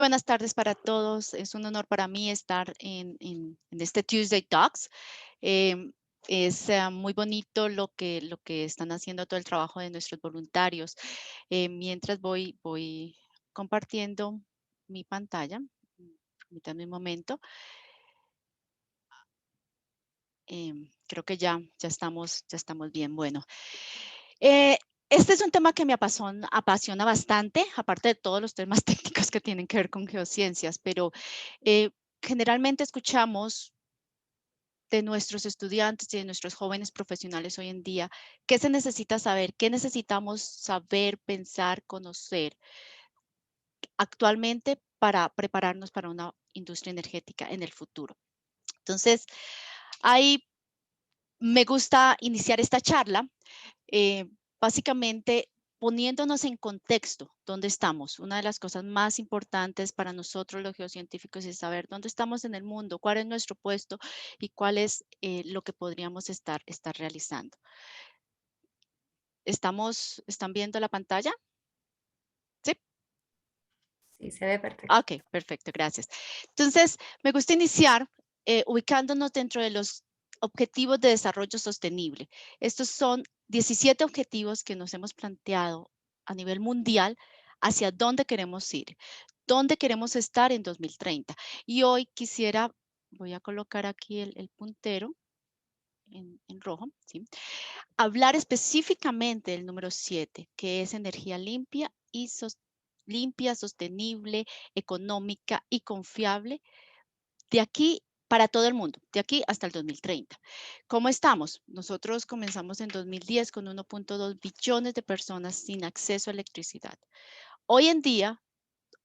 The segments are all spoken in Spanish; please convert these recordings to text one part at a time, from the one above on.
Buenas tardes para todos. Es un honor para mí estar en este Tuesday Talks. Em, es muy bonito lo que están haciendo todo el trabajo de nuestros voluntarios. Mientras voy compartiendo mi pantalla. Permítanme un momento. Creo que ya estamos bien. Bueno, eh, este es un tema que me apasiona bastante, aparte de todos los temas técnicos que tienen que ver con geociencias, pero eh, generalmente escuchamos de nuestros estudiantes y de nuestros jóvenes profesionales hoy en día, qué se necesita saber, qué necesitamos saber, pensar, conocer actualmente para prepararnos para una industria energética en el futuro. Entonces, ahí me gusta iniciar esta charla eh, básicamente poniéndonos en contexto dónde estamos. Una de las cosas más importantes para nosotros los geocientíficos es saber dónde estamos en el mundo, cuál es nuestro puesto y cuál es lo que podríamos estar realizando. ¿Están viendo la pantalla? Sí. Sí, se ve perfecto. Ok, perfecto, gracias. Entonces, me gusta iniciar ubicándonos dentro de los objetivos de desarrollo sostenible. Estos son 17 objetivos que nos hemos planteado a nivel mundial hacia dónde queremos ir, dónde queremos estar en 2030. Y hoy voy a colocar aquí el puntero en rojo, ¿sí? Hablar específicamente del número 7, que es energía limpia, sostenible, económica y confiable, de aquí para todo el mundo, de aquí hasta el 2030. ¿Cómo estamos? Nosotros comenzamos en 2010 con 1.2 billones de personas sin acceso a electricidad. Hoy en día,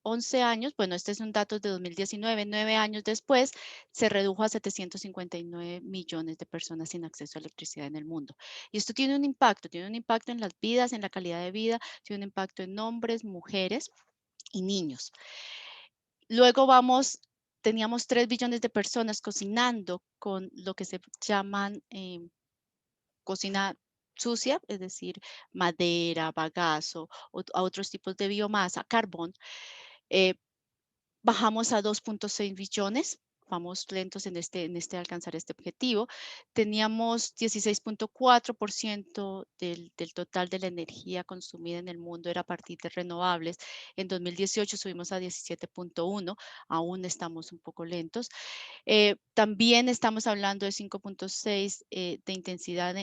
11 años, bueno, este es un dato de 2019, 9 años después, se redujo a 759 millones de personas sin acceso a electricidad en el mundo. Y esto tiene un impacto en las vidas, en la calidad de vida, tiene un impacto en hombres, mujeres y niños. Luego teníamos 3 billones de personas cocinando con lo que se llaman cocina sucia, es decir, madera, bagazo, a otros tipos de biomasa, carbón. Eh, Bajamos a 2.6 billones, vamos lentos en alcanzar este objetivo. Teníamos 16.4% del total de la energía consumida en el mundo era a partir de renovables. En 2018 subimos a 17.1, aún estamos un poco lentos. También estamos hablando de 5.6 de intensidad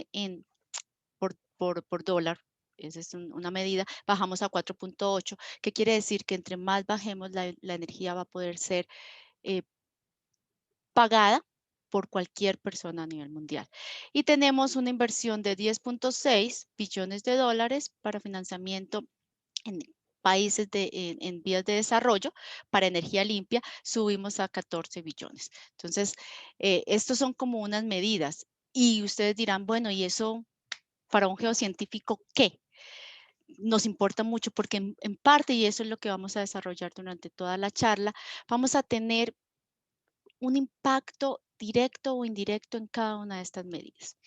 por dólar. Esa es una medida. Bajamos a 4.8, que quiere decir que entre más bajemos, la energía va a poder ser eh, pagada por cualquier persona a nivel mundial. Y tenemos una inversión de 10.6 billones de dólares para financiamiento en países en vías de desarrollo para energía limpia, subimos a 14 billones. Entonces, estos son como unas medidas. Y ustedes dirán, bueno, ¿y eso para un geocientífico qué? Nos importa mucho porque en parte, y eso es lo que vamos a desarrollar durante toda la charla, vamos a tener un impacto directo o indirecto en cada una de estas medidas.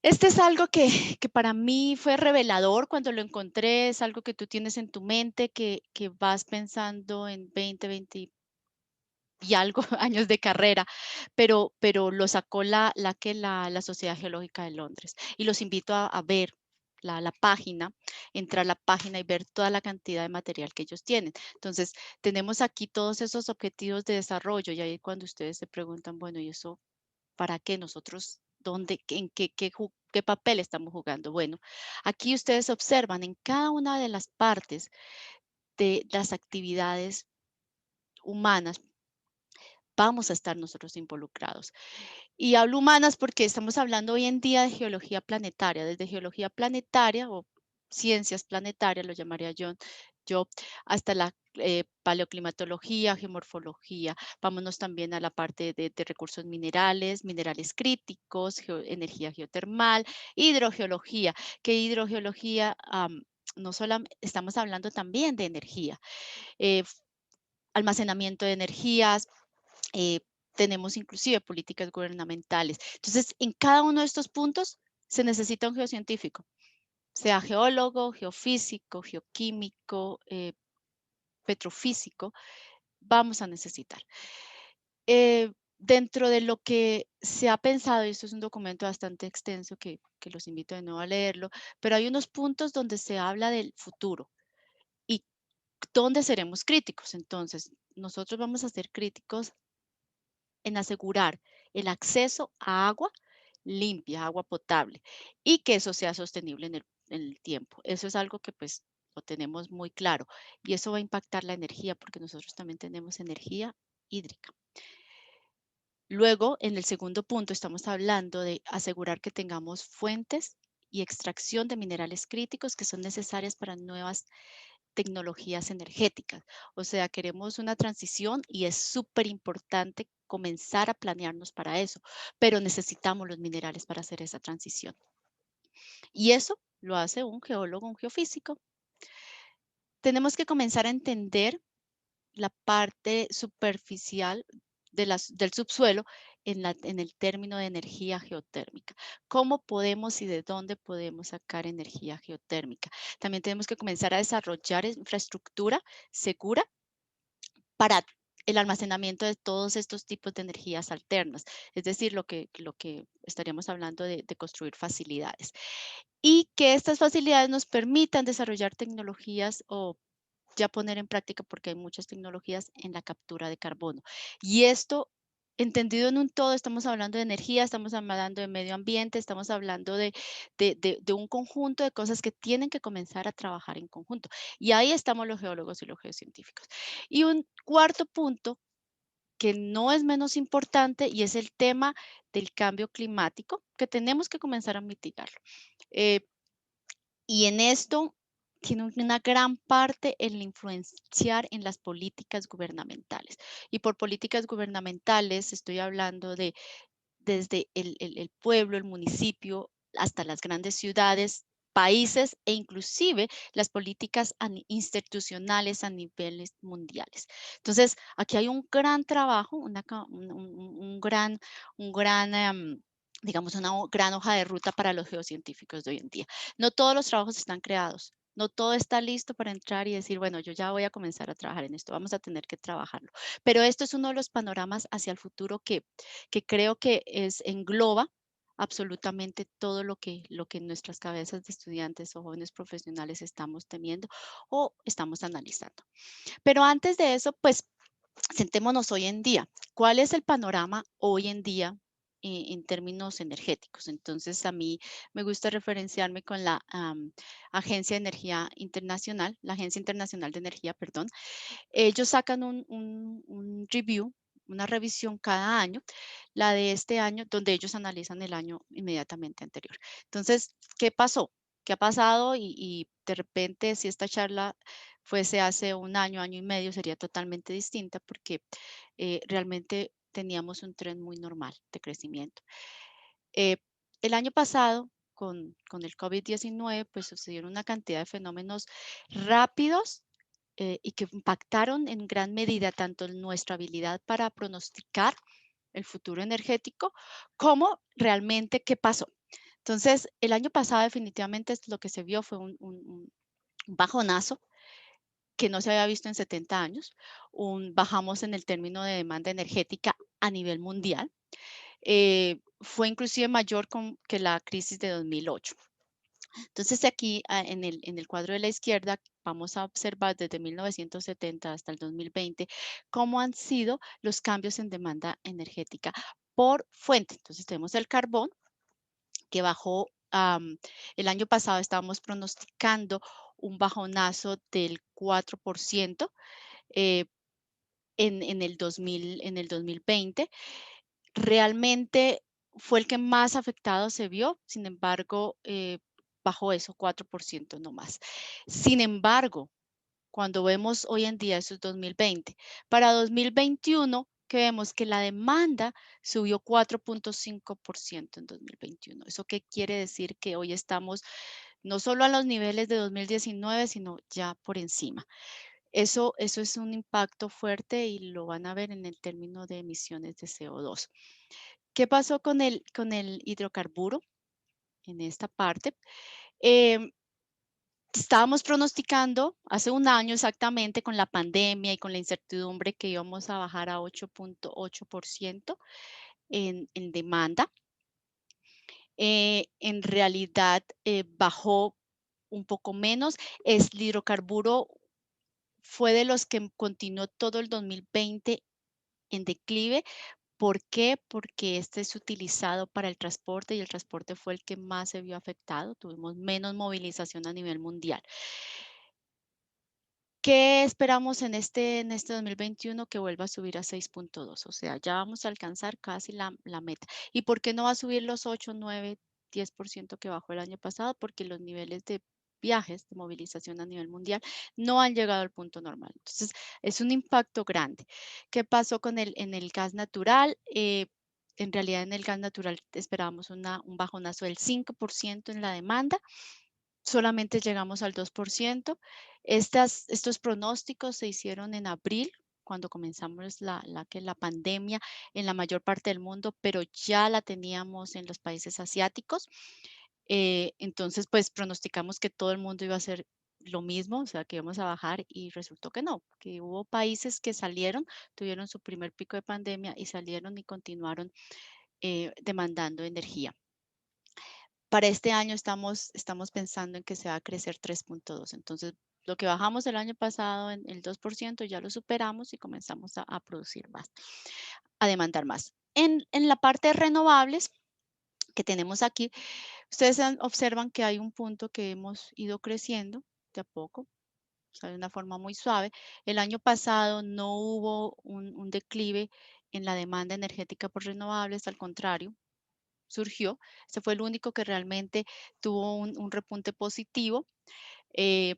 Este es algo que para mí fue revelador cuando lo encontré, es algo que tú tienes en tu mente, que vas pensando en 20, 20 y algo años de carrera, pero lo sacó la Sociedad Geológica de Londres. Y los invito a ver la página, entrar a la página y ver toda la cantidad de material que ellos tienen. Entonces, tenemos aquí todos esos objetivos de desarrollo y ahí cuando ustedes se preguntan, bueno, ¿y eso para qué nosotros? ¿Dónde, en qué papel estamos jugando? Bueno, aquí ustedes observan en cada una de las partes de las actividades humanas vamos a estar nosotros involucrados. Y hablo humanas porque estamos hablando hoy en día de geología planetaria, desde geología planetaria o ciencias planetarias, lo llamaría yo hasta la paleoclimatología, geomorfología. Vámonos también a la parte de recursos minerales, minerales críticos, energía geotermal, hidrogeología, que hidrogeología no solamente, estamos hablando también de energía, eh, almacenamiento de energías, eh, tenemos inclusive políticas gubernamentales. Entonces, en cada uno de estos puntos se necesita un geocientífico, sea geólogo, geofísico, geoquímico, petrofísico, vamos a necesitar. Dentro de lo que se ha pensado, y esto es un documento bastante extenso que los invito de nuevo a leerlo, pero hay unos puntos donde se habla del futuro y dónde seremos críticos. Entonces, nosotros vamos a ser críticos en asegurar el acceso a agua limpia, agua potable, y que eso sea sostenible en el tiempo. Eso es algo que pues lo tenemos muy claro y eso va a impactar la energía porque nosotros también tenemos energía hídrica. Luego, en el segundo punto, estamos hablando de asegurar que tengamos fuentes y extracción de minerales críticos que son necesarias para nuevas tecnologías energéticas. O sea, queremos una transición y es súper importante comenzar a planearnos para eso, pero necesitamos los minerales para hacer esa transición. Y eso lo hace un geólogo, un geofísico. Tenemos que comenzar a entender la parte superficial del subsuelo en el término de energía geotérmica. ¿Cómo podemos y de dónde podemos sacar energía geotérmica? También tenemos que comenzar a desarrollar infraestructura segura para el almacenamiento de todos estos tipos de energías alternas, es decir, lo que estaríamos hablando de construir facilidades. Y que estas facilidades nos permitan desarrollar tecnologías o ya poner en práctica, porque hay muchas tecnologías en la captura de carbono. Y esto, entendido en un todo, estamos hablando de energía, estamos hablando de medio ambiente, estamos hablando de un conjunto de cosas que tienen que comenzar a trabajar en conjunto. Y ahí estamos los geólogos y los geocientíficos. Y un cuarto punto que no es menos importante y es el tema del cambio climático, que tenemos que comenzar a mitigarlo. Eh, y en esto tiene una gran parte en influenciar en las políticas gubernamentales. Y por políticas gubernamentales estoy hablando de desde el pueblo, el municipio, hasta las grandes ciudades, países e inclusive las políticas institucionales a niveles mundiales. Entonces, aquí hay un gran trabajo, un gran digamos, gran hoja de ruta para los geocientíficos de hoy en día. No todos los trabajos están creados. No todo está listo para entrar y decir, bueno, yo ya voy a comenzar a trabajar en esto, vamos a tener que trabajarlo. Pero esto es uno de los panoramas hacia el futuro que creo que engloba absolutamente todo lo que en nuestras cabezas de estudiantes o jóvenes profesionales estamos teniendo o estamos analizando. Pero antes de eso, pues sentémonos hoy en día. ¿Cuál es el panorama hoy en día en términos energéticos? Entonces, a mí me gusta referenciarme con la Agencia de Energía Internacional, la Agencia Internacional de Energía, perdón. Ellos sacan un review, una revisión cada año, la de este año, donde ellos analizan el año inmediatamente anterior. Entonces, ¿qué pasó? ¿Qué ha pasado? Y de repente, si esta charla fuese hace un año, año y medio, sería totalmente distinta porque realmente teníamos un tren muy normal de crecimiento. Eh, el año pasado, con el COVID-19, pues sucedieron una cantidad de fenómenos rápidos y que impactaron en gran medida tanto en nuestra habilidad para pronosticar el futuro energético, como realmente qué pasó. Entonces, el año pasado definitivamente lo que se vio fue un bajonazo que no se había visto en 70 años. Bajamos en el término de demanda energética a nivel mundial. Fue inclusive mayor que la crisis de 2008. Entonces, aquí en el cuadro de la izquierda vamos a observar desde 1970 hasta el 2020 cómo han sido los cambios en demanda energética por fuente. Entonces, tenemos el carbón que bajó. El año pasado estábamos pronosticando un bajonazo del 4% eh, en el 2020. Realmente fue el que más afectado se vio, sin embargo, bajó eso, 4% no más. Sin embargo, cuando vemos hoy en día, eso es 2020, para 2021, que vemos que la demanda subió 4.5% en 2021. ¿Eso qué quiere decir? Que hoy estamos no solo a los niveles de 2019, sino ya por encima. Eso es un impacto fuerte y lo van a ver en el término de emisiones de CO2. ¿Qué pasó con el hidrocarburo en esta parte? Em, Estábamos pronosticando hace un año exactamente con la pandemia y con la incertidumbre que íbamos a bajar a 8.8% en demanda. En realidad bajó un poco menos. El hidrocarburo fue de los que continuó todo el 2020 en declive. ¿Por qué? Porque este es utilizado para el transporte y el transporte fue el que más se vio afectado. Tuvimos menos movilización a nivel mundial. ¿Qué esperamos en este 2021? Que vuelva a subir a 6.2, o sea, ya vamos a alcanzar casi la meta. ¿Y por qué no va a subir los 8, 9, 10% que bajó el año pasado? Porque los niveles de viajes, de movilización a nivel mundial, no han llegado al punto normal. Entonces, es un impacto grande. ¿Qué pasó en el gas natural? En realidad, en el gas natural esperábamos un bajonazo del 5% en la demanda, solamente llegamos al 2%. Estos pronósticos se hicieron en abril, cuando comenzamos la pandemia en la mayor parte del mundo, pero ya la teníamos en los países asiáticos. Entonces, pues pronosticamos que todo el mundo iba a hacer lo mismo, o sea, que íbamos a bajar y resultó que no, que hubo países que salieron, tuvieron su primer pico de pandemia y salieron y continuaron demandando energía. Para este año estamos pensando en que se va a crecer 3.2. Entonces, lo que bajamos el año pasado en el 2% ya lo superamos y comenzamos a producir más, a demandar más. En la parte de renovables que tenemos aquí, ustedes observan que hay un punto que hemos ido creciendo de a poco, o sea, de una forma muy suave. El año pasado no hubo un declive en la demanda energética por renovables, al contrario, surgió. Ese fue el único que realmente tuvo un repunte positivo. eh,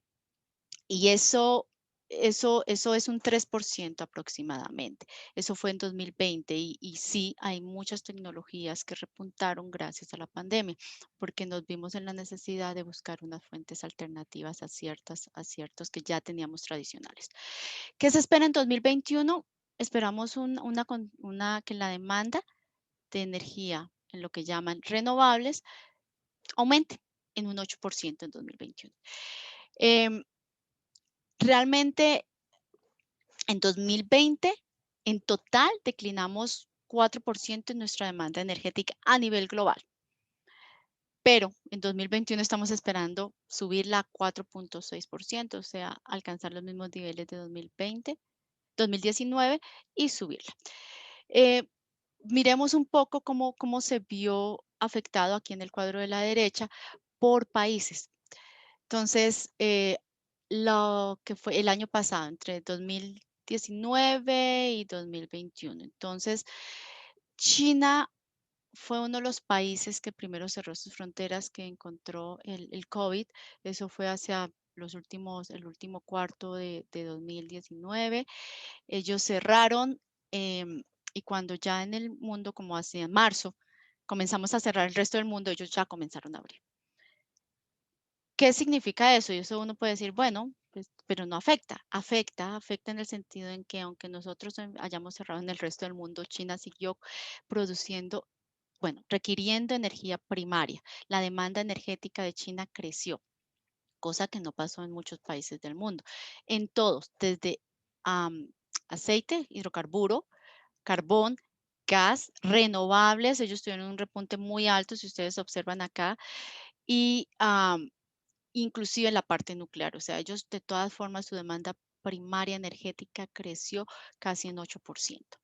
y eso es un 3% aproximadamente. Eso fue en 2020 y sí hay muchas tecnologías que repuntaron gracias a la pandemia, porque nos vimos en la necesidad de buscar unas fuentes alternativas a ciertos que ya teníamos tradicionales. ¿Qué se espera en 2021? Esperamos que la demanda de energía en lo que llaman renovables aumente en un 8% en 2021. Realmente en 2020, en total, declinamos 4% en nuestra demanda energética a nivel global. Pero en 2021 estamos esperando subirla a 4.6%, o sea, alcanzar los mismos niveles de 2020, 2019 y subirla. Miremos un poco cómo se vio afectado aquí en el cuadro de la derecha por países. Entonces, lo que fue el año pasado, entre 2019 y 2021. Entonces, China fue uno de los países que primero cerró sus fronteras, que encontró el COVID. Eso fue hacia el último cuarto de 2019. Ellos cerraron y cuando ya en el mundo, como hacia marzo, comenzamos a cerrar el resto del mundo, ellos ya comenzaron a abrir. ¿Qué significa eso? Y eso uno puede decir, bueno, pues, pero no afecta. Afecta en el sentido en que aunque nosotros hayamos cerrado en el resto del mundo, China siguió produciendo, bueno, requiriendo energía primaria. La demanda energética de China creció, cosa que no pasó en muchos países del mundo. En todos, desde aceite, hidrocarburo, carbón, gas, renovables, ellos tuvieron un repunte muy alto, si ustedes observan acá, y inclusive la parte nuclear. O sea, ellos de todas formas su demanda primaria energética creció casi en 8%.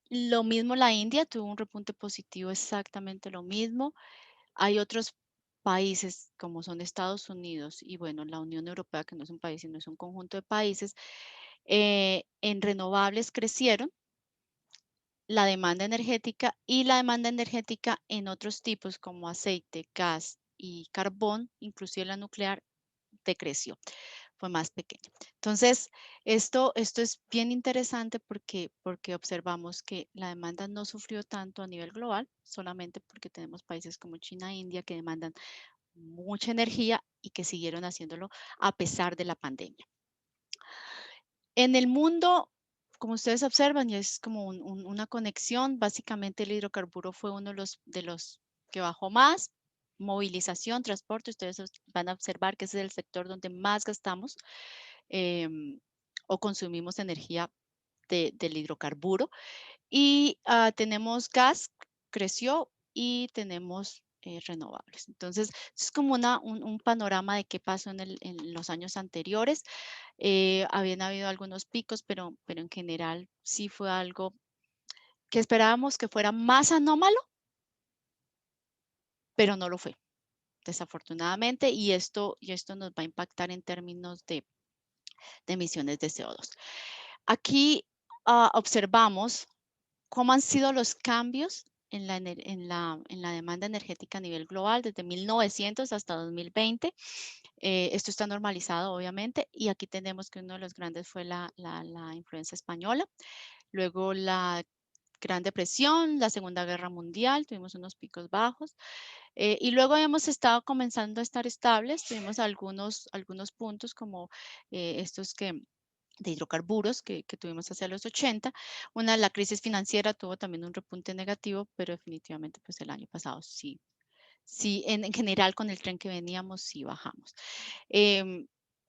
Lo mismo la India tuvo un repunte positivo, exactamente lo mismo. Hay otros países como son Estados Unidos y bueno, la Unión Europea, que no es un país, sino es un conjunto de países, en renovables crecieron la demanda energética y la demanda energética en otros tipos como aceite, gas y carbón, inclusive la nuclear, decreció, fue más pequeña. Entonces, esto es bien interesante porque observamos que la demanda no sufrió tanto a nivel global, solamente porque tenemos países como China e India que demandan mucha energía y que siguieron haciéndolo a pesar de la pandemia. En el mundo, como ustedes observan, y es como una conexión, básicamente el hidrocarburo fue uno de los que bajó más, movilización, transporte, ustedes van a observar que ese es el sector donde más gastamos o consumimos energía del hidrocarburo. Y tenemos gas, creció, y tenemos renovables. Entonces, es como un panorama de qué pasó en los años anteriores. Habían habido algunos picos, pero en general sí fue algo que esperábamos que fuera más anómalo, pero no lo fue, desafortunadamente, y esto nos va a impactar en términos de emisiones de CO2. Aquí observamos cómo han sido los cambios en la demanda energética a nivel global desde 1900 hasta 2020. Esto está normalizado, obviamente, y aquí tenemos que uno de los grandes fue la influencia española, luego la Gran Depresión, la Segunda Guerra Mundial, tuvimos unos picos bajos, y luego hemos estado comenzando a estar estables, tuvimos algunos puntos como estos de hidrocarburos que tuvimos hacia los 80. La crisis financiera tuvo también un repunte negativo, pero definitivamente pues el año pasado sí, en general con el tren que veníamos, sí bajamos.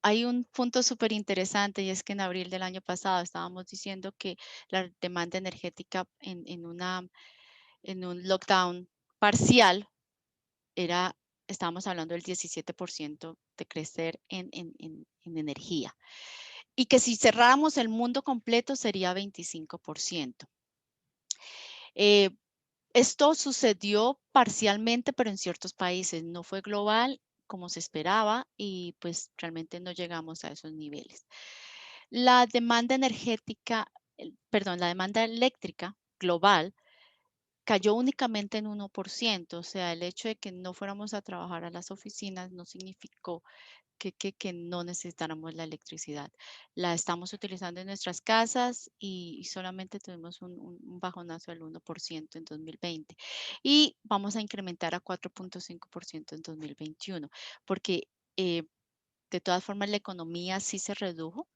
Hay un punto súper interesante y es que en abril del año pasado estábamos diciendo que la demanda energética en un lockdown parcial estábamos hablando del 17% de crecer en energía y que si cerráramos el mundo completo sería 25%. Eh, Esto sucedió parcialmente, pero en ciertos países, no fue global como se esperaba y pues realmente no llegamos a esos niveles. La demanda energética, perdón, la demanda eléctrica global cayó únicamente en 1%, o sea, el hecho de que no fuéramos a trabajar a las oficinas no significó que no necesitáramos la electricidad. La estamos utilizando en nuestras casas y solamente tuvimos un bajonazo del 1% en 2020 y vamos a incrementar a 4.5% en 2021 porque eh, de todas formas la economía sí se redujo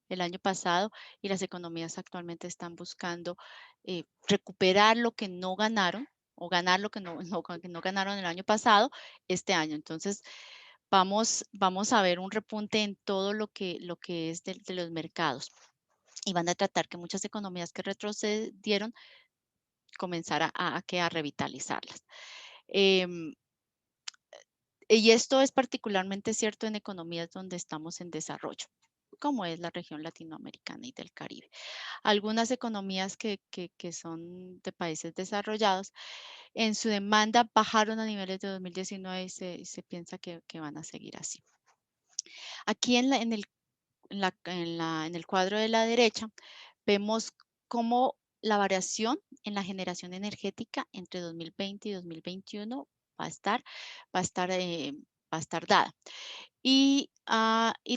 el año pasado y las economías actualmente están buscando recuperar lo que no ganaron o ganar lo que que no ganaron el año pasado este año. Entonces, vamos a ver un repunte en todo lo que es de los mercados y van a tratar que muchas economías que retrocedieron comenzar a revitalizarlas. Em, y esto es particularmente cierto en economías donde estamos en desarrollo, como es la región latinoamericana y del Caribe. Algunas economías que son de países desarrollados, en su demanda bajaron a niveles de 2019 y se piensa que van a seguir así. Aquí en el cuadro de la derecha vemos cómo la variación en la generación energética entre 2020 y 2021 va a estar, va a estar, eh, va a estar dada. Y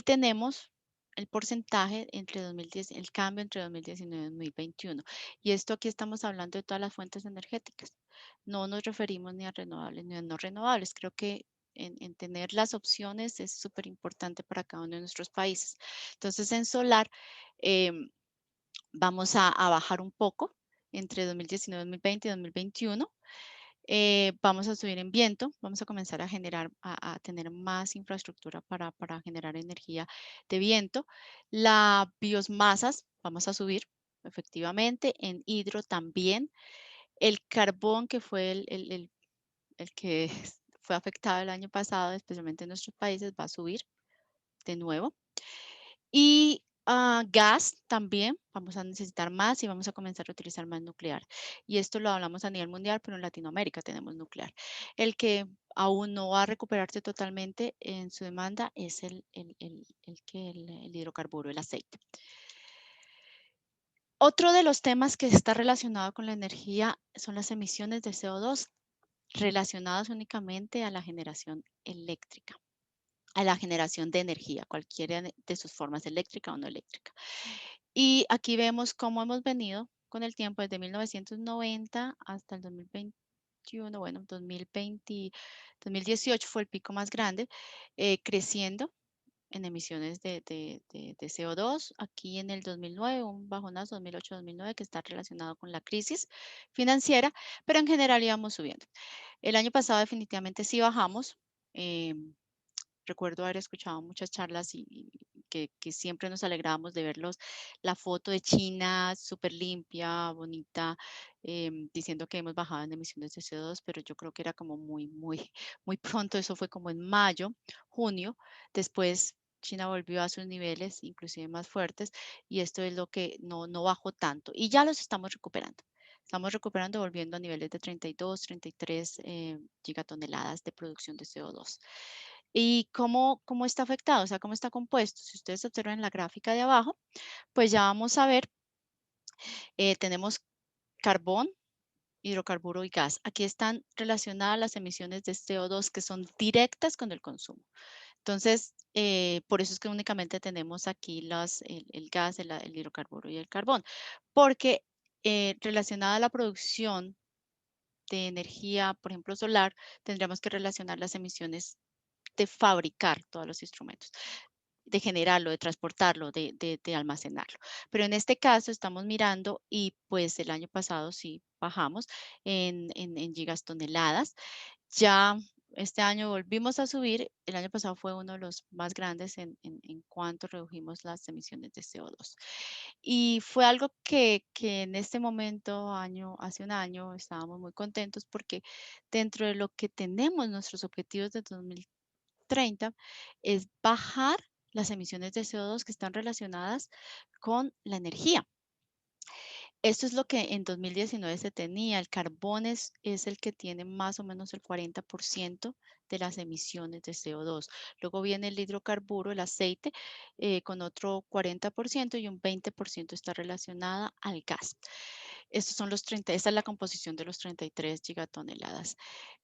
tenemos el porcentaje entre 2010, el cambio entre 2019 y 2021. Y esto aquí estamos hablando de todas las fuentes energéticas. No nos referimos ni a renovables ni a no renovables. Creo que en tener las opciones es súper importante para cada uno de nuestros países. Entonces, en solar em, vamos a bajar un poco entre 2019, 2020 y 2021. Vamos a subir en viento, vamos a comenzar a tener más infraestructura para generar energía de viento. La biomasas, vamos a subir, efectivamente, en hidro también. El carbón, que fue el que fue afectado el año pasado, especialmente en nuestros países, va a subir de nuevo. Y gas también, vamos a necesitar más y vamos a comenzar a utilizar más nuclear. Y esto lo hablamos a nivel mundial, pero en Latinoamérica tenemos nuclear. El que aún no va a recuperarse totalmente en su demanda es el hidrocarburo, el aceite. Otro de los temas que está relacionado con la energía son las emisiones de CO2 relacionadas únicamente a la generación eléctrica, a la generación de energía, cualquiera de sus formas, eléctrica o no eléctrica. Y aquí vemos cómo hemos venido con el tiempo desde 1990 hasta el 2021, bueno, 2020, 2018 fue el pico más grande, creciendo en emisiones de CO2. Aquí en el 2009, un bajonazo 2008-2009 que está relacionado con la crisis financiera, pero en general íbamos subiendo. El año pasado definitivamente sí bajamos. Recuerdo haber escuchado muchas charlas y que siempre nos alegrábamos de verlos, la foto de China súper limpia, bonita, diciendo que hemos bajado en emisiones de CO2, pero yo creo que era como muy pronto, eso fue como en mayo, junio, después China volvió a sus niveles, inclusive más fuertes, y esto es lo que no bajó tanto, y ya los estamos recuperando. Estamos recuperando, volviendo a niveles de 32, 33 gigatoneladas de producción de CO2. ¿Y cómo está afectado? O sea, ¿cómo está compuesto? Si ustedes observan en la gráfica de abajo, pues ya vamos a ver, tenemos carbón, hidrocarburo y gas. Aquí están relacionadas las emisiones de CO2 que son directas con el consumo. Entonces, por eso es que únicamente tenemos aquí el gas, el hidrocarburo y el carbón, porque relacionada a la producción de energía, por ejemplo, solar, tendríamos que relacionar las emisiones de fabricar todos los instrumentos, de generarlo, de transportarlo, de almacenarlo. Pero en este caso estamos mirando y pues el año pasado sí bajamos en gigas toneladas. Ya este año volvimos a subir. El año pasado fue uno de los más grandes en cuanto redujimos las emisiones de CO2. Y fue algo que en este momento, hace un año, estábamos muy contentos porque dentro de lo que tenemos nuestros objetivos de 2030 es bajar las emisiones de CO2 que están relacionadas con la energía. Esto es lo que en 2019 se tenía. El carbón es el que tiene más o menos el 40% de las emisiones de CO2. Luego viene el hidrocarburo, el aceite, con otro 40% y un 20% está relacionada al gas. Estos son los 30, esta es la composición de los 33 gigatoneladas.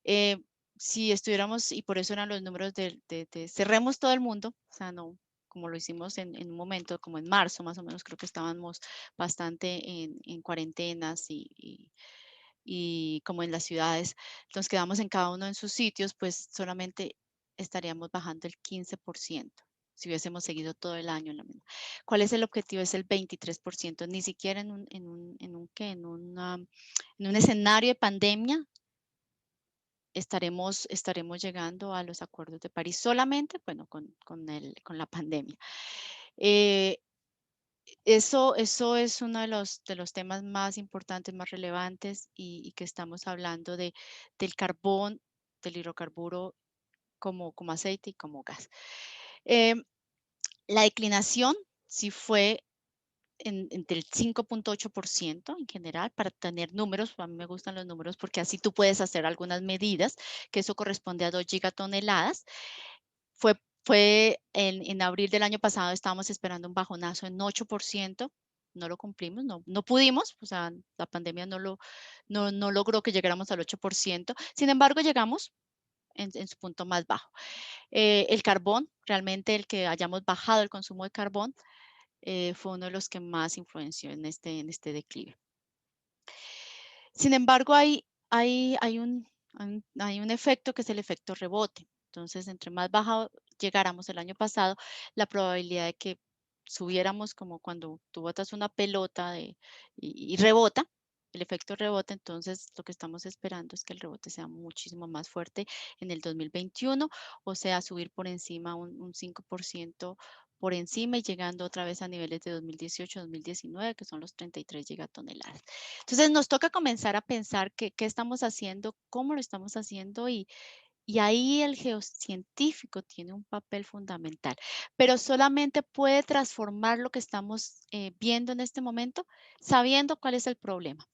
Eh, si estuviéramos, y por eso eran los números de cerremos todo el mundo, o sea, no, como lo hicimos en un momento, como en marzo más o menos, creo que estábamos bastante en cuarentenas y como en las ciudades, nos quedamos en cada uno en sus sitios, pues solamente estaríamos bajando el 15% si hubiésemos seguido todo el año en la misma. ¿Cuál es el objetivo? Es el 23%, ni siquiera en un escenario de pandemia estaremos llegando a los acuerdos de París solamente, bueno, con la pandemia. Eh, eso es uno de los temas más importantes, más relevantes y que estamos hablando del carbón, del hidrocarburo como aceite y como gas. La declinación sí fue entre el 5.8% en general, para tener números, a mí me gustan los números porque así tú puedes hacer algunas medidas, que eso corresponde a 2 gigatoneladas. Fue en abril del año pasado, estábamos esperando un bajonazo en 8%, no lo cumplimos, no pudimos, o sea, la pandemia no logró que llegáramos al 8%, sin embargo, llegamos en su punto más bajo. El carbón, realmente el que hayamos bajado el consumo de carbón, fue uno de los que más influenció en este declive. Sin embargo, hay un efecto que es el efecto rebote. Entonces, entre más baja llegáramos el año pasado, la probabilidad de que subiéramos como cuando tú botas una pelota y rebota, el efecto rebote, entonces lo que estamos esperando es que el rebote sea muchísimo más fuerte en el 2021, o sea, subir por encima un 5% por encima y llegando otra vez a niveles de 2018-2019, que son los 33 gigatoneladas. Entonces nos toca comenzar a pensar qué estamos haciendo, cómo lo estamos haciendo y ahí el geocientífico tiene un papel fundamental, pero solamente puede transformar lo que estamos viendo en este momento sabiendo cuál es el problema,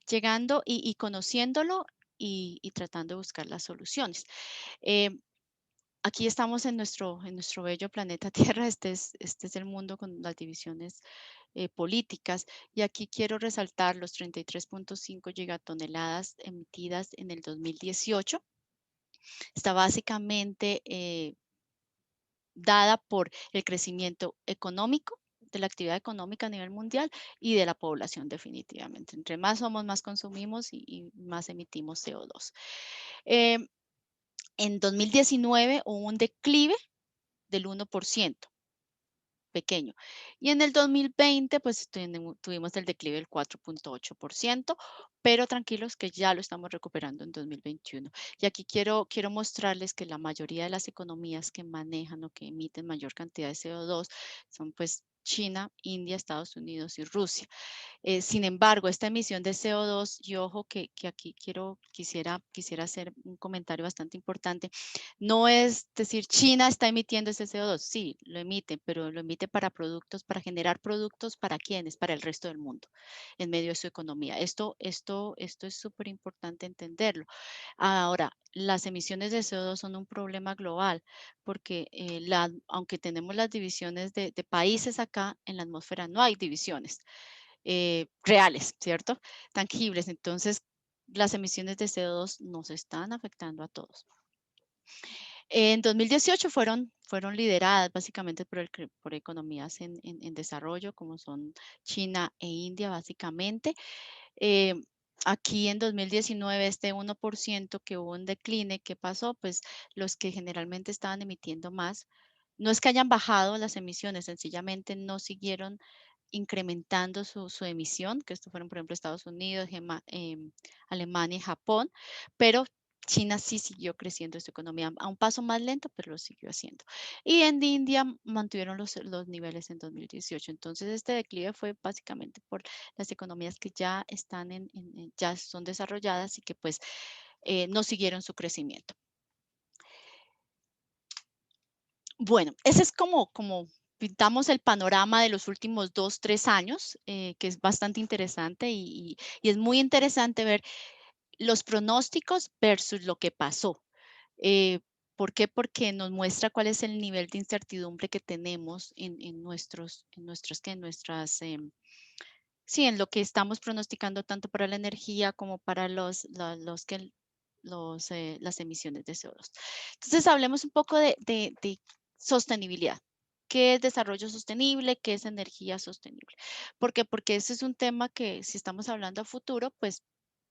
llegando y conociéndolo y tratando de buscar las soluciones. Eh, Aquí estamos en nuestro bello planeta Tierra, este es el mundo con las divisiones políticas. Y aquí quiero resaltar los 33.5 gigatoneladas emitidas en el 2018. Está básicamente dada por el crecimiento económico, de la actividad económica a nivel mundial y de la población definitivamente. Entre más somos, más consumimos y más emitimos CO2. En 2019 hubo un declive del 1%, pequeño. Y en el 2020, pues tuvimos el declive del 4.8%, pero tranquilos que ya lo estamos recuperando en 2021. Y aquí quiero mostrarles que la mayoría de las economías que manejan o que emiten mayor cantidad de CO2 son pues China, India, Estados Unidos y Rusia. Sin embargo, esta emisión de CO2, y ojo que aquí quisiera hacer un comentario bastante importante, no es decir, China está emitiendo ese CO2, sí, lo emite, pero lo emite para productos, para generar productos, ¿para quiénes? Para el resto del mundo, en medio de su economía. Esto es súper importante entenderlo. Ahora, las emisiones de CO2 son un problema global, porque aunque tenemos las divisiones de países acá, en la atmósfera no hay divisiones reales, ¿cierto? Tangibles. Entonces, las emisiones de CO2 nos están afectando a todos. En 2018 fueron lideradas básicamente por economías en desarrollo, como son China e India, básicamente. Eh, Aquí en 2019, este 1% que hubo un decline, ¿qué pasó? Pues los que generalmente estaban emitiendo más, no es que hayan bajado las emisiones, sencillamente no siguieron incrementando su emisión, que esto fueron, por ejemplo, Estados Unidos, Alemania y Japón, pero China sí siguió creciendo su economía a un paso más lento, pero lo siguió haciendo. Y en India mantuvieron los niveles en 2018. Entonces, este declive fue básicamente por las economías que ya están ya son desarrolladas y que pues no siguieron su crecimiento. Bueno, ese es como pintamos el panorama de los últimos 2, 3 años, que es bastante interesante y es muy interesante ver los pronósticos versus lo que pasó. ¿Por qué? Porque nos muestra cuál es el nivel de incertidumbre que tenemos sí, en lo que estamos pronosticando tanto para la energía como para las emisiones de CO2. Entonces, hablemos un poco de sostenibilidad. ¿Qué es desarrollo sostenible? ¿Qué es energía sostenible? ¿Por qué? Porque ese es un tema que si estamos hablando a futuro, pues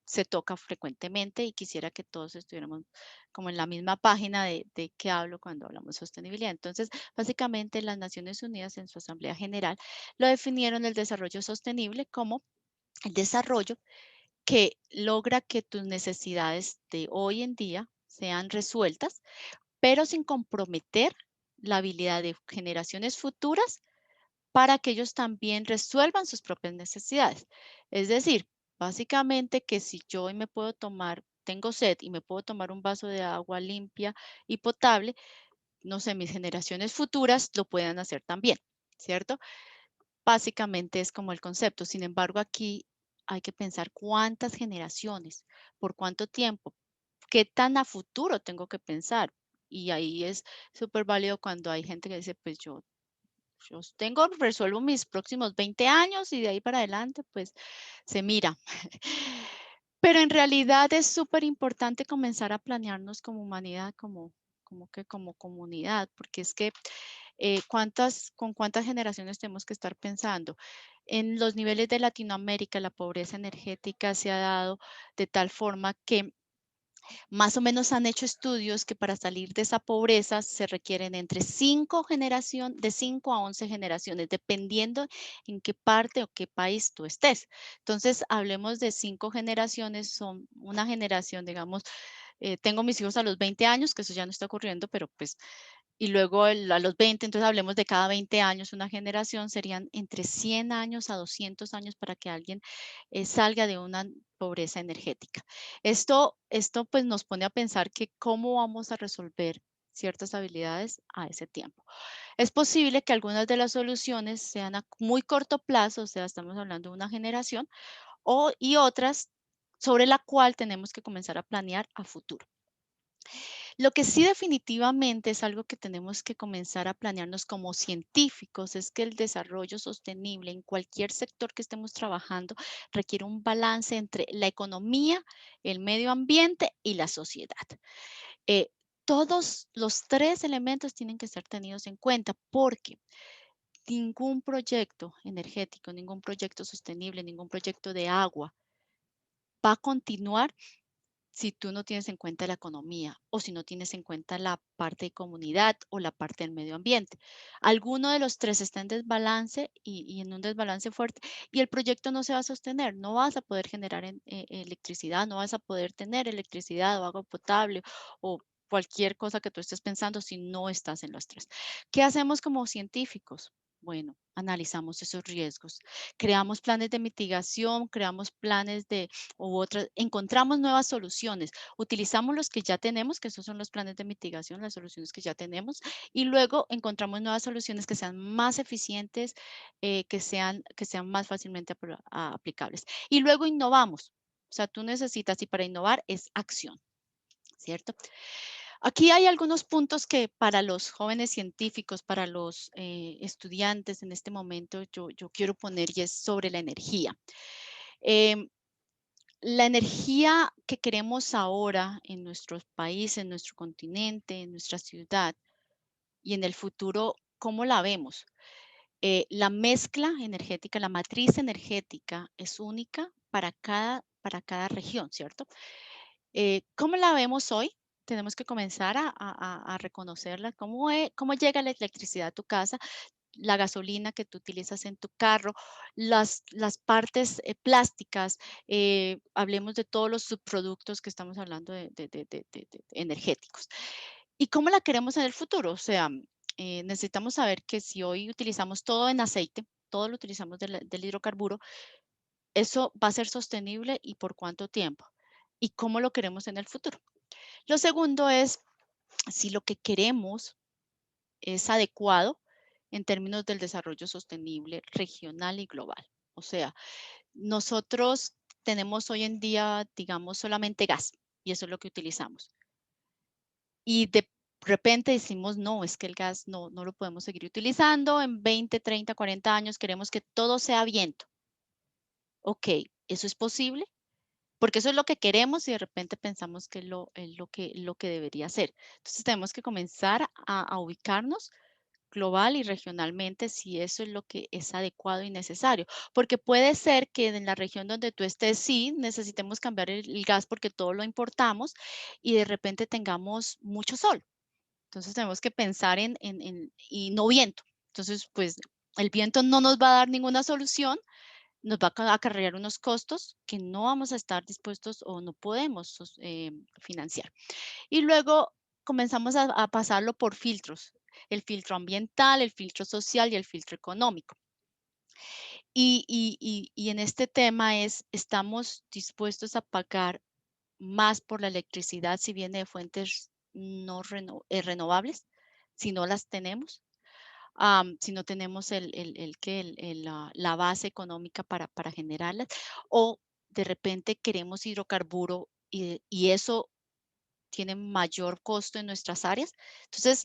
se toca frecuentemente y quisiera que todos estuviéramos como en la misma página de qué hablo cuando hablamos de sostenibilidad. Entonces, básicamente las Naciones Unidas en su Asamblea General lo definieron el desarrollo sostenible como el desarrollo que logra que tus necesidades de hoy en día sean resueltas, pero sin comprometer la habilidad de generaciones futuras para que ellos también resuelvan sus propias necesidades. Es decir, básicamente que si yo hoy tengo sed y me puedo tomar un vaso de agua limpia y potable, no sé, mis generaciones futuras lo puedan hacer también, ¿cierto? Básicamente es como el concepto. Sin embargo, aquí hay que pensar cuántas generaciones, por cuánto tiempo, qué tan a futuro tengo que pensar. Y ahí es súper válido cuando hay gente que dice, pues resuelvo mis próximos 20 años y de ahí para adelante, pues se mira. Pero en realidad es súper importante comenzar a planearnos como humanidad, como comunidad, porque es que con cuántas generaciones tenemos que estar pensando. En los niveles de Latinoamérica, la pobreza energética se ha dado de tal forma que más o menos han hecho estudios que para salir de esa pobreza se requieren de 5 a 11 generaciones, dependiendo en qué parte o qué país tú estés. Entonces, hablemos de 5 generaciones, son una generación, digamos, tengo mis hijos a los 20 años, que eso ya no está ocurriendo, pero pues y luego a los 20, entonces hablemos de cada 20 años una generación, serían entre 100 años a 200 años para que alguien salga de una pobreza energética. Esto pues nos pone a pensar que cómo vamos a resolver ciertas habilidades a ese tiempo. Es posible que algunas de las soluciones sean a muy corto plazo, o sea, estamos hablando de una generación, y otras sobre la cual tenemos que comenzar a planear a futuro. Lo que sí definitivamente es algo que tenemos que comenzar a planearnos como científicos es que el desarrollo sostenible en cualquier sector que estemos trabajando requiere un balance entre la economía, el medio ambiente y la sociedad. Eh, todos los tres elementos tienen que ser tenidos en cuenta porque ningún proyecto energético, ningún proyecto sostenible, ningún proyecto de agua va a continuar si tú no tienes en cuenta la economía o si no tienes en cuenta la parte de comunidad o la parte del medio ambiente. Alguno de los tres está en desbalance y en un desbalance fuerte y el proyecto no se va a sostener. No vas a poder generar electricidad, no vas a poder tener electricidad o agua potable o cualquier cosa que tú estés pensando si no estás en los tres. ¿Qué hacemos como científicos? Bueno, analizamos esos riesgos, creamos planes de mitigación, creamos planes de u otras, encontramos nuevas soluciones, utilizamos los que ya tenemos, que esos son los planes de mitigación, las soluciones que ya tenemos, y luego encontramos nuevas soluciones que sean más eficientes, que sean más fácilmente aplicables. Y luego innovamos. O sea, tú necesitas, y para innovar es acción, ¿cierto? Aquí hay algunos puntos que para los jóvenes científicos, para los estudiantes en este momento, yo quiero poner y es sobre la energía. Em, la energía que queremos ahora en nuestro país, en nuestro continente, en nuestra ciudad y en el futuro, ¿cómo la vemos? La mezcla energética, la matriz energética es única para cada región, ¿cierto? ¿Cómo la vemos hoy? Tenemos que comenzar a reconocerla. ¿Cómo llega la electricidad a tu casa? La gasolina que tú utilizas en tu carro, las partes plásticas, hablemos de todos los subproductos que estamos hablando de energéticos. ¿Y cómo la queremos en el futuro? O sea, necesitamos saber que si hoy utilizamos todo en aceite, todo lo utilizamos del hidrocarburo, eso va a ser sostenible y por cuánto tiempo. ¿Y cómo lo queremos en el futuro? Lo segundo es si lo que queremos es adecuado en términos del desarrollo sostenible regional y global. O sea, nosotros tenemos hoy en día, digamos, solamente gas y eso es lo que utilizamos. Y de repente decimos, no, es que el gas no lo podemos seguir utilizando. En 20, 30, 40 años queremos que todo sea viento. Ok, ¿eso es posible? Porque eso es lo que queremos y de repente pensamos que es lo que debería ser. Entonces tenemos que comenzar a ubicarnos global y regionalmente si eso es lo que es adecuado y necesario. Porque puede ser que en la región donde tú estés, sí, necesitemos cambiar el gas porque todo lo importamos y de repente tengamos mucho sol. Entonces tenemos que pensar y no viento. Entonces, pues el viento no nos va a dar ninguna solución, nos va a acarrear unos costos que no vamos a estar dispuestos o no podemos financiar. Y luego comenzamos a pasarlo por filtros, el filtro ambiental, el filtro social y el filtro económico. Y en este tema ¿estamos dispuestos a pagar más por la electricidad si viene de fuentes no renovables? Si no las tenemos, si no tenemos la base económica para generarlas, o de repente queremos hidrocarburo y eso tiene mayor costo en nuestras áreas. Entonces,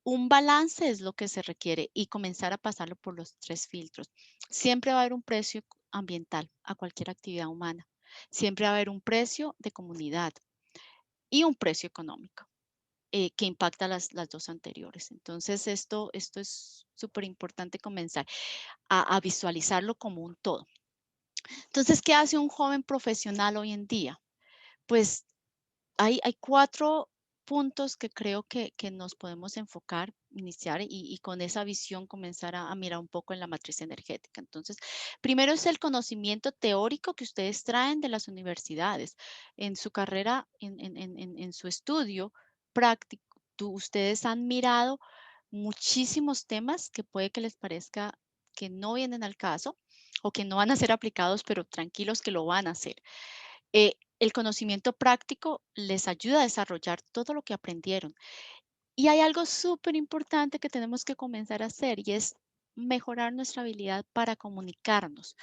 un balance es lo que se requiere y comenzar a pasarlo por los tres filtros. Siempre va a haber un precio ambiental a cualquier actividad humana. Siempre va a haber un precio de comunidad y un precio económico que impacta las dos anteriores. Entonces, esto es súper importante comenzar a visualizarlo como un todo. Entonces, ¿qué hace un joven profesional hoy en día? Pues hay 4 puntos que creo que nos podemos enfocar, iniciar y con esa visión comenzar a mirar un poco en la matriz energética. Entonces, primero es el conocimiento teórico que ustedes traen de las universidades. En su carrera, en su estudio práctico, ustedes han mirado muchísimos temas que puede que les parezca que no vienen al caso o que no van a ser aplicados, pero tranquilos que lo van a hacer. El conocimiento práctico les ayuda a desarrollar todo lo que aprendieron. Y hay algo súper importante que tenemos que comenzar a hacer y es mejorar nuestra habilidad para comunicarnos,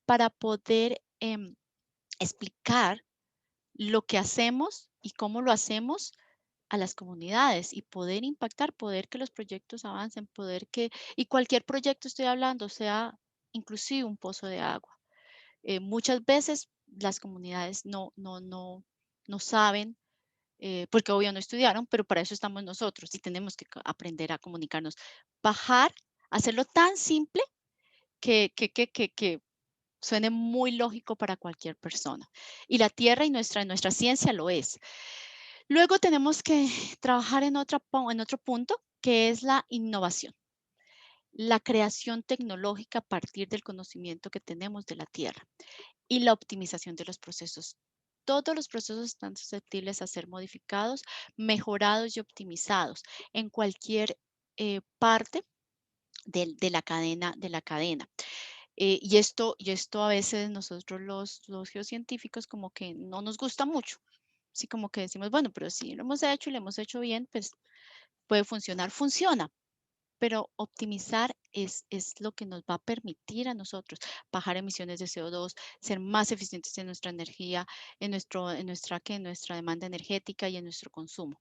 para poder explicar lo que hacemos y cómo lo hacemos a las comunidades y poder impactar, poder que los proyectos avancen, y cualquier proyecto estoy hablando, sea inclusive un pozo de agua. Muchas veces las comunidades no saben, porque obvio no estudiaron, pero para eso estamos nosotros y tenemos que aprender a comunicarnos. Bajar, hacerlo tan simple que suene muy lógico para cualquier persona. Y la Tierra y nuestra ciencia lo es. Luego tenemos que trabajar en otro punto, que es la innovación, la creación tecnológica a partir del conocimiento que tenemos de la Tierra y la optimización de los procesos. Todos los procesos están susceptibles a ser modificados, mejorados y optimizados en cualquier parte de la cadena. Y esto a veces nosotros los geocientíficos como que no nos gusta mucho. Así como que decimos, bueno, pero si lo hemos hecho y lo hemos hecho bien, pues puede funcionar. Funciona, pero optimizar es lo que nos va a permitir a nosotros bajar emisiones de CO2, ser más eficientes en nuestra energía, en nuestra demanda energética y en nuestro consumo.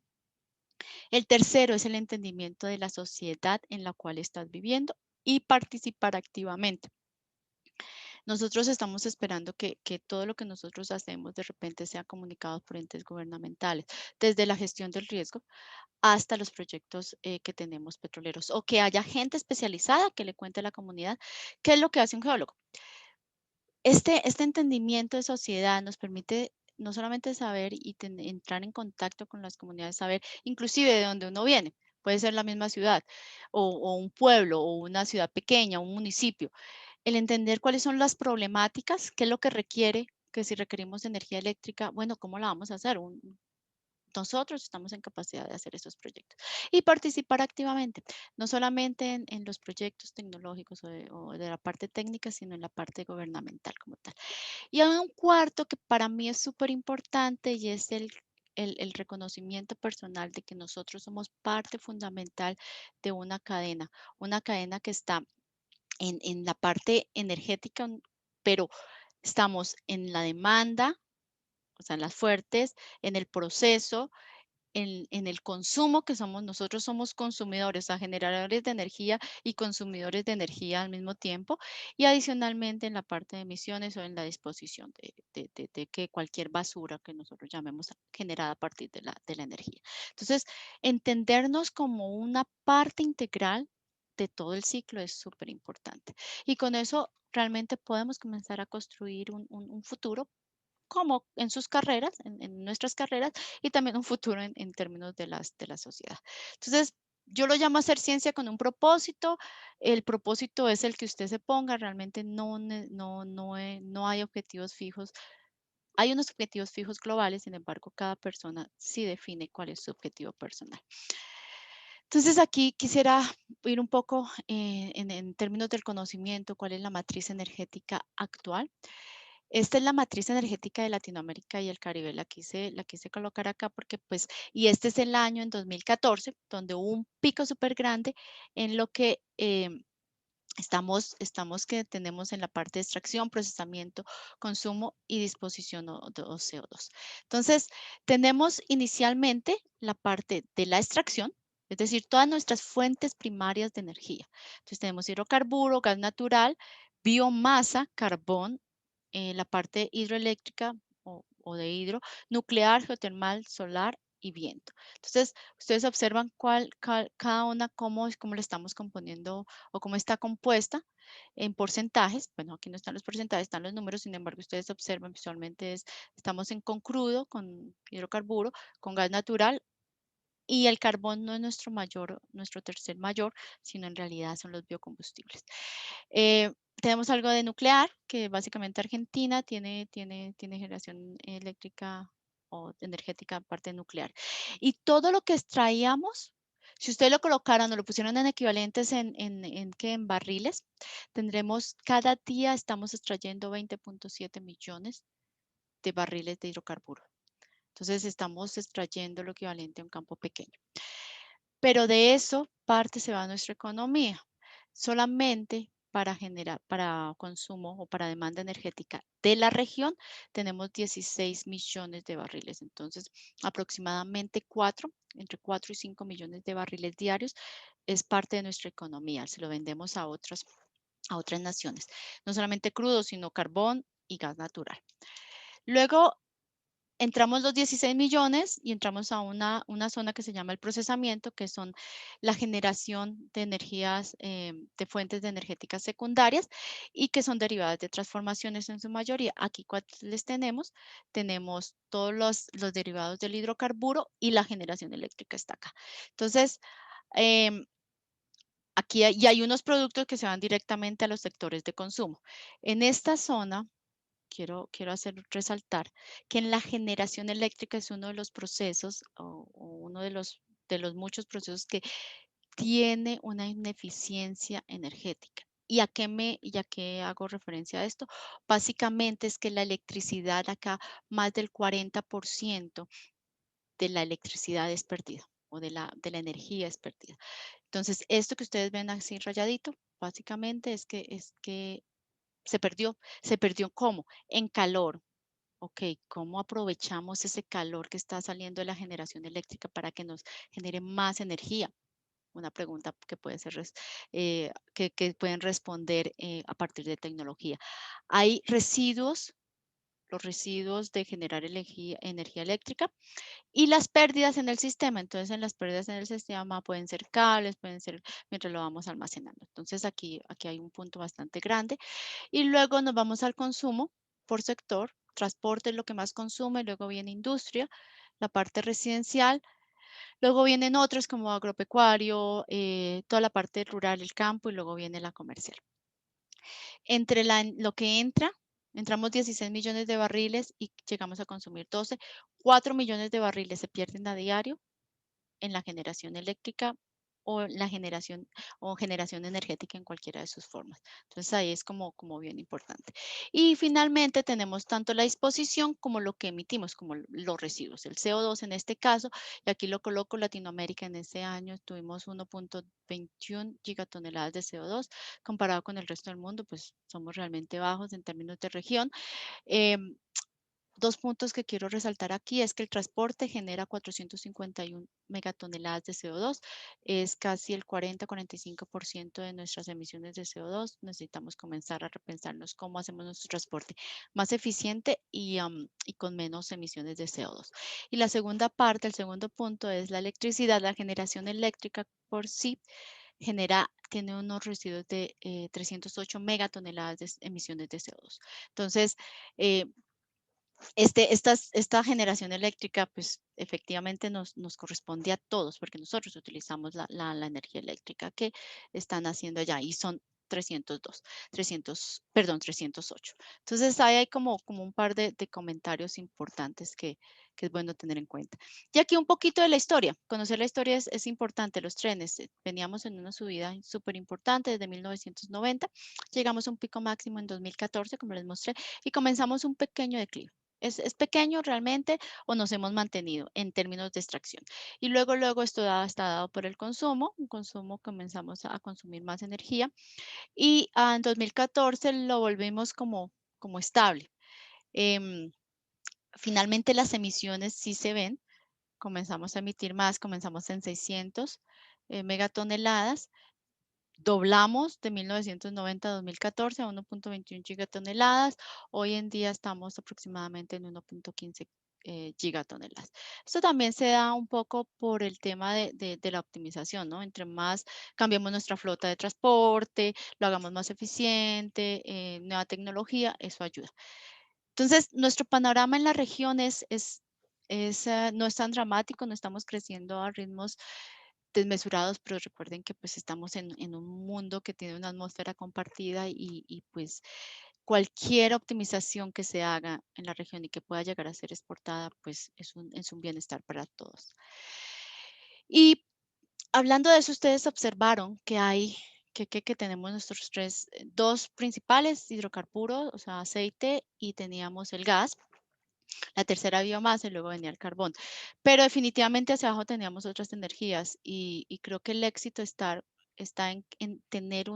El tercero es el entendimiento de la sociedad en la cual estás viviendo y participar activamente. Nosotros estamos esperando que todo lo que nosotros hacemos de repente sea comunicado por entes gubernamentales, desde la gestión del riesgo hasta los proyectos que tenemos petroleros, o que haya gente especializada que le cuente a la comunidad qué es lo que hace un geólogo. Este entendimiento de sociedad nos permite no solamente saber y entrar en contacto con las comunidades, saber inclusive de dónde uno viene. Puede ser la misma ciudad o un pueblo o una ciudad pequeña, un municipio. El entender cuáles son las problemáticas, qué es lo que requiere, que si requerimos energía eléctrica, bueno, ¿cómo la vamos a hacer? Nosotros estamos en capacidad de hacer esos proyectos y participar activamente, no solamente en los proyectos tecnológicos o de la parte técnica, sino en la parte gubernamental como tal. Y hay un cuarto que para mí es súper importante y es el reconocimiento personal de que nosotros somos parte fundamental de una cadena que está en la parte energética, pero estamos en la demanda, o sea, en las fuertes, en el proceso, en el consumo que somos, nosotros somos consumidores, o sea, generadores de energía y consumidores de energía al mismo tiempo, y adicionalmente en la parte de emisiones o en la disposición de que cualquier basura que nosotros llamemos generada a partir de la energía. Entonces, entendernos como una parte integral de todo el ciclo es súper importante. Y con eso realmente podemos comenzar a construir un futuro como en sus carreras, en nuestras carreras, y también un futuro en términos de la sociedad. Entonces, yo lo llamo hacer ciencia con un propósito. El propósito es el que usted se ponga. Realmente no hay objetivos fijos. Hay unos objetivos fijos globales, sin embargo, cada persona sí define cuál es su objetivo personal. Entonces, aquí quisiera ir un poco en términos del conocimiento, cuál es la matriz energética actual. Esta es la matriz energética de Latinoamérica y el Caribe. La quise colocar acá porque, pues, y este es el año en 2014, donde hubo un pico súper grande en lo que estamos que tenemos en la parte de extracción, procesamiento, consumo y disposición de CO2. Entonces, tenemos inicialmente la parte de la extracción, es decir, todas nuestras fuentes primarias de energía. Entonces, tenemos hidrocarburo, gas natural, biomasa, carbón, la parte hidroeléctrica o de hidro, nuclear, geotermal, solar y viento. Entonces, ustedes observan cada una, cómo le estamos componiendo o cómo está compuesta en porcentajes. Bueno, aquí no están los porcentajes, están los números, sin embargo, ustedes observan visualmente, estamos con crudo, con hidrocarburo, con gas natural, y el carbón no es nuestro tercer mayor, sino en realidad son los biocombustibles. Tenemos algo de nuclear, que básicamente Argentina tiene generación eléctrica o energética aparte nuclear. Y todo lo que extraíamos, si ustedes lo colocaran o lo pusieran en equivalentes en barriles, tendremos cada día estamos extrayendo 20.7 millones de barriles de hidrocarburo. Entonces estamos extrayendo lo equivalente a un campo pequeño. Pero de eso parte se va a nuestra economía. Solamente para consumo o para demanda energética de la región tenemos 16 millones de barriles. Entonces, aproximadamente entre 4 y 5 millones de barriles diarios es parte de nuestra economía. Se lo vendemos a otras naciones. No solamente crudo, sino carbón y gas natural. Luego, entramos los 16 millones y entramos a una zona que se llama el procesamiento, que son la generación de energías, de fuentes de energéticas secundarias y que son derivadas de transformaciones en su mayoría. Aquí, ¿cuáles tenemos? Tenemos todos los derivados del hidrocarburo y la generación eléctrica está acá. Entonces, em, aquí hay unos productos que se van directamente a los sectores de consumo. En esta zona, quiero hacer resaltar que en la generación eléctrica es uno de los procesos o uno de los muchos procesos que tiene una ineficiencia energética. ¿Y a qué hago referencia a esto? Básicamente es que la electricidad acá, más del 40% de la electricidad es perdida o de la energía es perdida. Entonces, esto que ustedes ven así rayadito, básicamente es que se perdió. ¿Se perdió cómo? En calor. Ok, ¿cómo aprovechamos ese calor que está saliendo de la generación eléctrica para que nos genere más energía? Una pregunta que puede ser, que pueden responder a partir de tecnología. Hay residuos, los residuos de generar energía eléctrica y las pérdidas en el sistema. Entonces, en las pérdidas en el sistema pueden ser cables, pueden ser mientras lo vamos almacenando. Entonces, aquí hay un punto bastante grande. Y luego nos vamos al consumo por sector. Transporte es lo que más consume, luego viene industria, la parte residencial, luego vienen otros como agropecuario, toda la parte rural, el campo y luego viene la comercial. Entre lo que entramos 16 millones de barriles y llegamos a consumir 12, 4 millones de barriles se pierden a diario en la generación eléctrica o generación energética en cualquiera de sus formas. Entonces ahí es como bien importante. Y finalmente tenemos tanto la disposición como lo que emitimos, como los residuos, el CO2 en este caso, y aquí lo coloco Latinoamérica en este año tuvimos 1.21 gigatoneladas de CO2, comparado con el resto del mundo, pues somos realmente bajos en términos de región. Em, Dos puntos que quiero resaltar aquí es que el transporte genera 451 megatoneladas de CO2, es casi el 40-45% de nuestras emisiones de CO2. Necesitamos comenzar a repensarnos cómo hacemos nuestro transporte más eficiente y con menos emisiones de CO2. Y la segunda parte, el segundo punto es la electricidad. La generación eléctrica por sí tiene unos residuos de 308 megatoneladas de emisiones de CO2. Entonces, eh, esta generación eléctrica, pues efectivamente nos corresponde a todos, porque nosotros utilizamos la energía eléctrica que están haciendo allá y son 302, 308. Entonces ahí hay como un par de comentarios importantes que es bueno tener en cuenta. Y aquí un poquito de la historia. Conocer la historia es importante. Los trenes, veníamos en una subida súper importante desde 1990, llegamos a un pico máximo en 2014, como les mostré, y comenzamos un pequeño declive. ¿Es pequeño realmente o nos hemos mantenido en términos de extracción? Y luego esto está dado por el consumo, un consumo comenzamos a consumir más energía y en 2014 lo volvimos como estable. Em, Finalmente las emisiones sí se ven, comenzamos a emitir más, comenzamos en 600 megatoneladas. Doblamos de 1990 a 2014 a 1.21 gigatoneladas. Hoy en día estamos aproximadamente en 1.15 gigatoneladas. Esto también se da un poco por el tema de la optimización, ¿no? Entre más cambiamos nuestra flota de transporte, lo hagamos más eficiente, nueva tecnología, eso ayuda. Entonces, nuestro panorama en la región no es tan dramático, no estamos creciendo a ritmos desmesurados, pero recuerden que pues estamos en un mundo que tiene una atmósfera compartida y pues cualquier optimización que se haga en la región y que pueda llegar a ser exportada, pues es un bienestar para todos. Y hablando de eso, ustedes observaron que que tenemos nuestros dos principales hidrocarburos, o sea, aceite y teníamos el gas. La tercera biomasa y luego venía el carbón. Pero definitivamente hacia abajo teníamos otras energías y creo que el éxito está en tener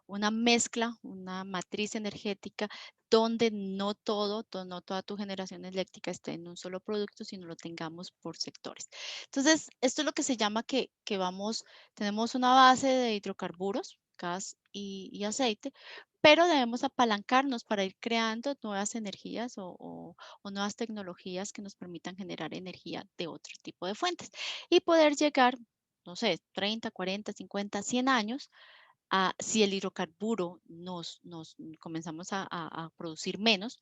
una mezcla, una matriz energética donde no toda tu generación eléctrica esté en un solo producto, sino lo tengamos por sectores. Entonces, esto es lo que se llama tenemos una base de hidrocarburos, gas y aceite, pero debemos apalancarnos para ir creando nuevas energías o nuevas tecnologías que nos permitan generar energía de otro tipo de fuentes y poder llegar, no sé, 30, 40, 50, 100 años si el hidrocarburo nos comenzamos a producir menos,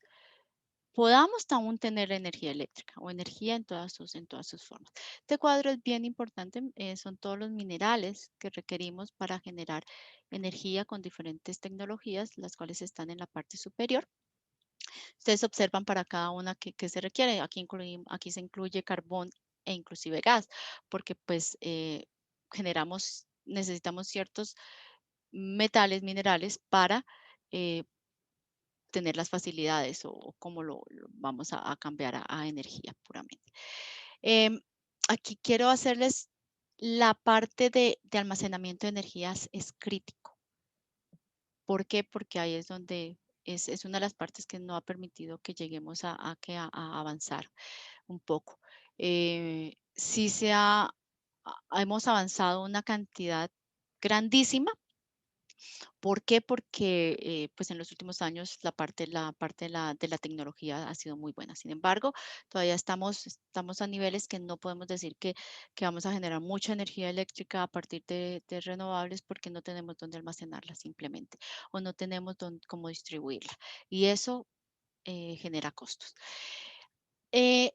podamos aún tener energía eléctrica o energía en todas sus formas. Este cuadro es bien importante, son todos los minerales que requerimos para generar energía con diferentes tecnologías, las cuales están en la parte superior. Ustedes observan para cada una que se requiere. Aquí se incluye carbón e inclusive gas, porque pues necesitamos ciertos metales, minerales para eh, tener las facilidades o cómo lo vamos a cambiar a energía puramente. Em, Aquí quiero hacerles la parte de almacenamiento de energías es crítico. ¿Por qué? Porque ahí es donde es una de las partes que no ha permitido que lleguemos a avanzar un poco. Sí hemos avanzado una cantidad grandísima. ¿Por qué? Porque pues en los últimos años la parte de la tecnología ha sido muy buena. Sin embargo, todavía estamos a niveles que no podemos decir que vamos a generar mucha energía eléctrica a partir de renovables porque no tenemos dónde almacenarla simplemente o no tenemos cómo distribuirla. Y eso genera costos. Eh,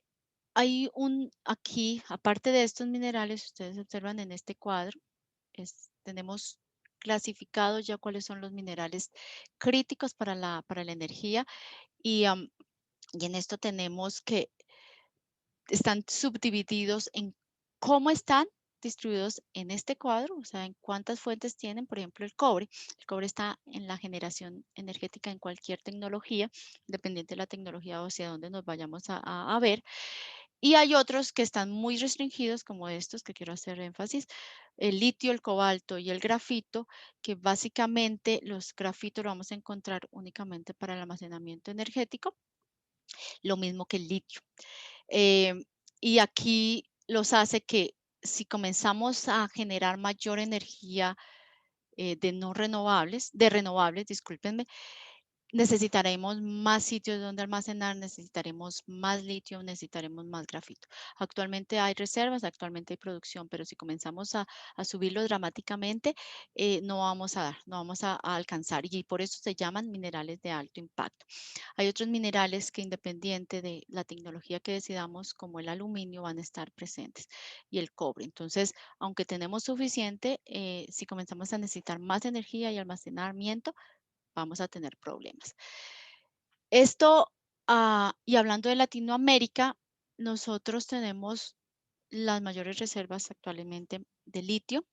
aquí, aparte de estos minerales, ustedes observan en este cuadro, tenemos clasificados ya cuáles son los minerales críticos para la energía y en esto tenemos que están subdivididos en cómo están distribuidos en este cuadro, o sea, en cuántas fuentes tienen, por ejemplo, el cobre. El cobre está en la generación energética en cualquier tecnología, dependiente de la tecnología o hacia dónde nos vayamos a ver. Y hay otros que están muy restringidos, como estos que quiero hacer énfasis, el litio, el cobalto y el grafito, que básicamente los grafitos lo vamos a encontrar únicamente para el almacenamiento energético, lo mismo que el litio. Eh, y aquí los hace que si comenzamos a generar mayor energía de renovables, discúlpenme, necesitaremos más sitios donde almacenar, necesitaremos más litio, necesitaremos más grafito. Actualmente hay reservas, actualmente hay producción, pero si comenzamos a subirlo dramáticamente, no vamos a dar, no vamos a alcanzar y por eso se llaman minerales de alto impacto. Hay otros minerales que independiente de la tecnología que decidamos, como el aluminio, van a estar presentes y el cobre. Entonces, aunque tenemos suficiente, si comenzamos a necesitar más energía y almacenamiento, vamos a tener problemas. Esto, y hablando de Latinoamérica, nosotros tenemos las mayores reservas actualmente de litio,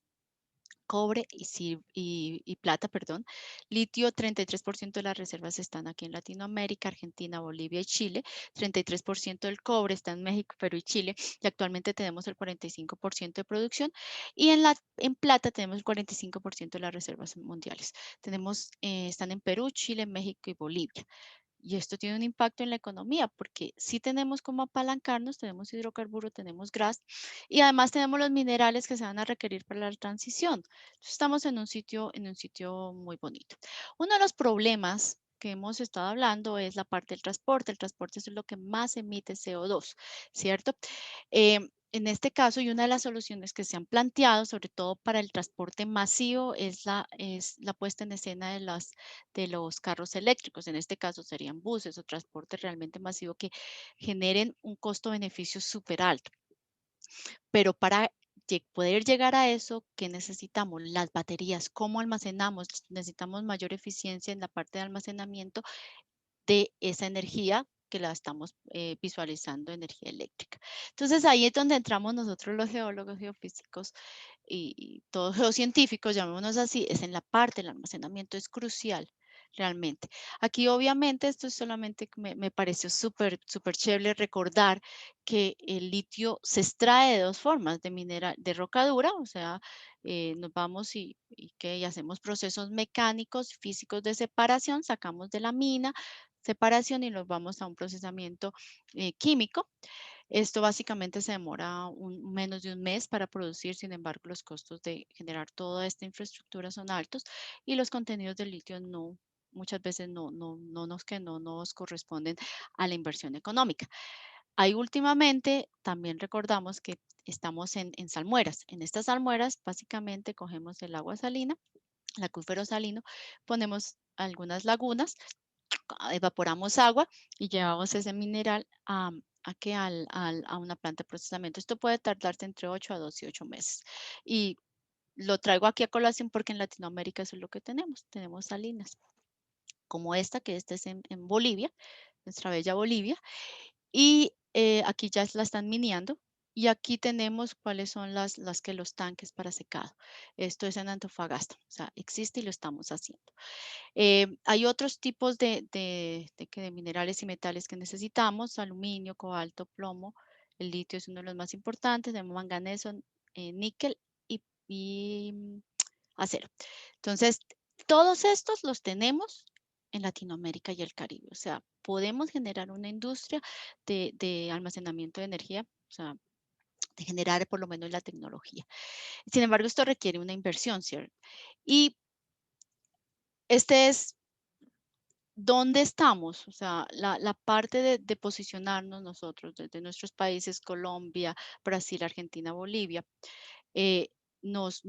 cobre y plata, perdón. Litio, 33% de las reservas están aquí en Latinoamérica, Argentina, Bolivia y Chile. 33% del cobre está en México, Perú y Chile. Y actualmente tenemos el 45% de producción. Y en plata tenemos el 45% de las reservas mundiales. Están en Perú, Chile, México y Bolivia. Y esto tiene un impacto en la economía porque sí tenemos como apalancarnos, tenemos hidrocarburo, tenemos gas y además tenemos los minerales que se van a requerir para la transición. Entonces, estamos en un sitio muy bonito. Uno de los problemas que hemos estado hablando es la parte del transporte. El transporte es lo que más emite CO2, ¿cierto? En este caso, y una de las soluciones que se han planteado, sobre todo para el transporte masivo, es la puesta en escena de los carros eléctricos. En este caso serían buses o transporte realmente masivo que generen un costo-beneficio súper alto. Pero para poder llegar a eso, ¿qué necesitamos? Las baterías, ¿cómo almacenamos? Necesitamos mayor eficiencia en la parte de almacenamiento de esa energía que la estamos visualizando, energía eléctrica. Entonces ahí es donde entramos nosotros los geólogos, geofísicos y todos geocientíficos, llamémonos así, es en la parte del almacenamiento, es crucial realmente. Aquí obviamente esto es solamente que me pareció súper chévere recordar que el litio se extrae de dos formas, de roca dura, o sea, nos vamos y hacemos procesos mecánicos, físicos de separación, sacamos de la mina, separación y los vamos a un procesamiento químico. Esto básicamente se demora menos de un mes para producir, sin embargo, los costos de generar toda esta infraestructura son altos y los contenidos de litio muchas veces no nos corresponden a la inversión económica. Ahí últimamente también recordamos que estamos en salmueras. En estas salmueras básicamente cogemos el agua salina, el acuífero salino, ponemos algunas lagunas, evaporamos agua y llevamos ese mineral a una planta de procesamiento. Esto puede tardarse entre 8 a 12 y 8 meses. Y lo traigo aquí a colación porque en Latinoamérica eso es lo que tenemos. Tenemos salinas como esta, que esta es en Bolivia, nuestra bella Bolivia. Y aquí ya la están miniando. Y aquí tenemos cuáles son los tanques para secado. Esto es en Antofagasta. O sea, existe y lo estamos haciendo. Hay otros tipos de minerales y metales que necesitamos: aluminio, cobalto, plomo. El litio es uno de los más importantes. Tenemos manganeso, níquel y acero. Entonces, todos estos los tenemos en Latinoamérica y el Caribe. O sea, podemos generar una industria de almacenamiento de energía, o sea, de generar por lo menos la tecnología. Sin embargo, esto requiere una inversión, ¿cierto? Y este es dónde estamos, o sea, la parte de posicionarnos nosotros desde nuestros países, Colombia, Brasil, Argentina, Bolivia, eh, nos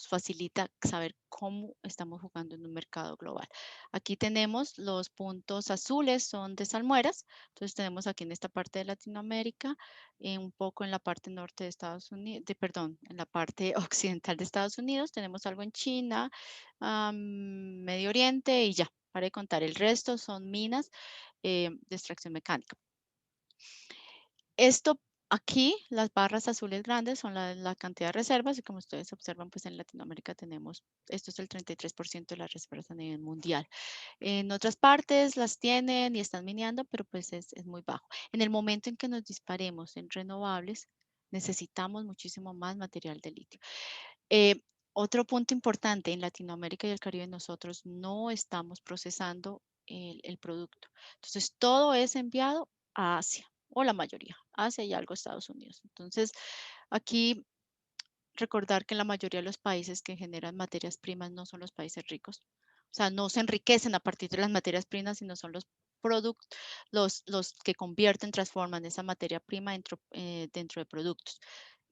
facilita saber cómo estamos jugando en un mercado global. Aquí tenemos los puntos azules, son de salmueras. Entonces tenemos aquí en esta parte de Latinoamérica, un poco en la parte norte de Estados Unidos, perdón, en la parte occidental de Estados Unidos, tenemos algo en China, Medio Oriente y ya, para de contar. El resto son minas de extracción mecánica. Esto aquí, las barras azules grandes son la cantidad de reservas y como ustedes observan, pues en Latinoamérica tenemos, esto es el 33% de las reservas a nivel mundial. En otras partes las tienen y están minando, pero pues es muy bajo. En el momento en que nos disparemos en renovables, necesitamos muchísimo más material de litio. Eh, Otro punto importante, en Latinoamérica y el Caribe nosotros no estamos procesando el producto. Entonces, todo es enviado a Asia, o la mayoría, Asia y algo Estados Unidos. Entonces, aquí recordar que la mayoría de los países que generan materias primas no son los países ricos. O sea, no se enriquecen a partir de las materias primas, sino son los productos, los que convierten, transforman esa materia prima dentro de productos.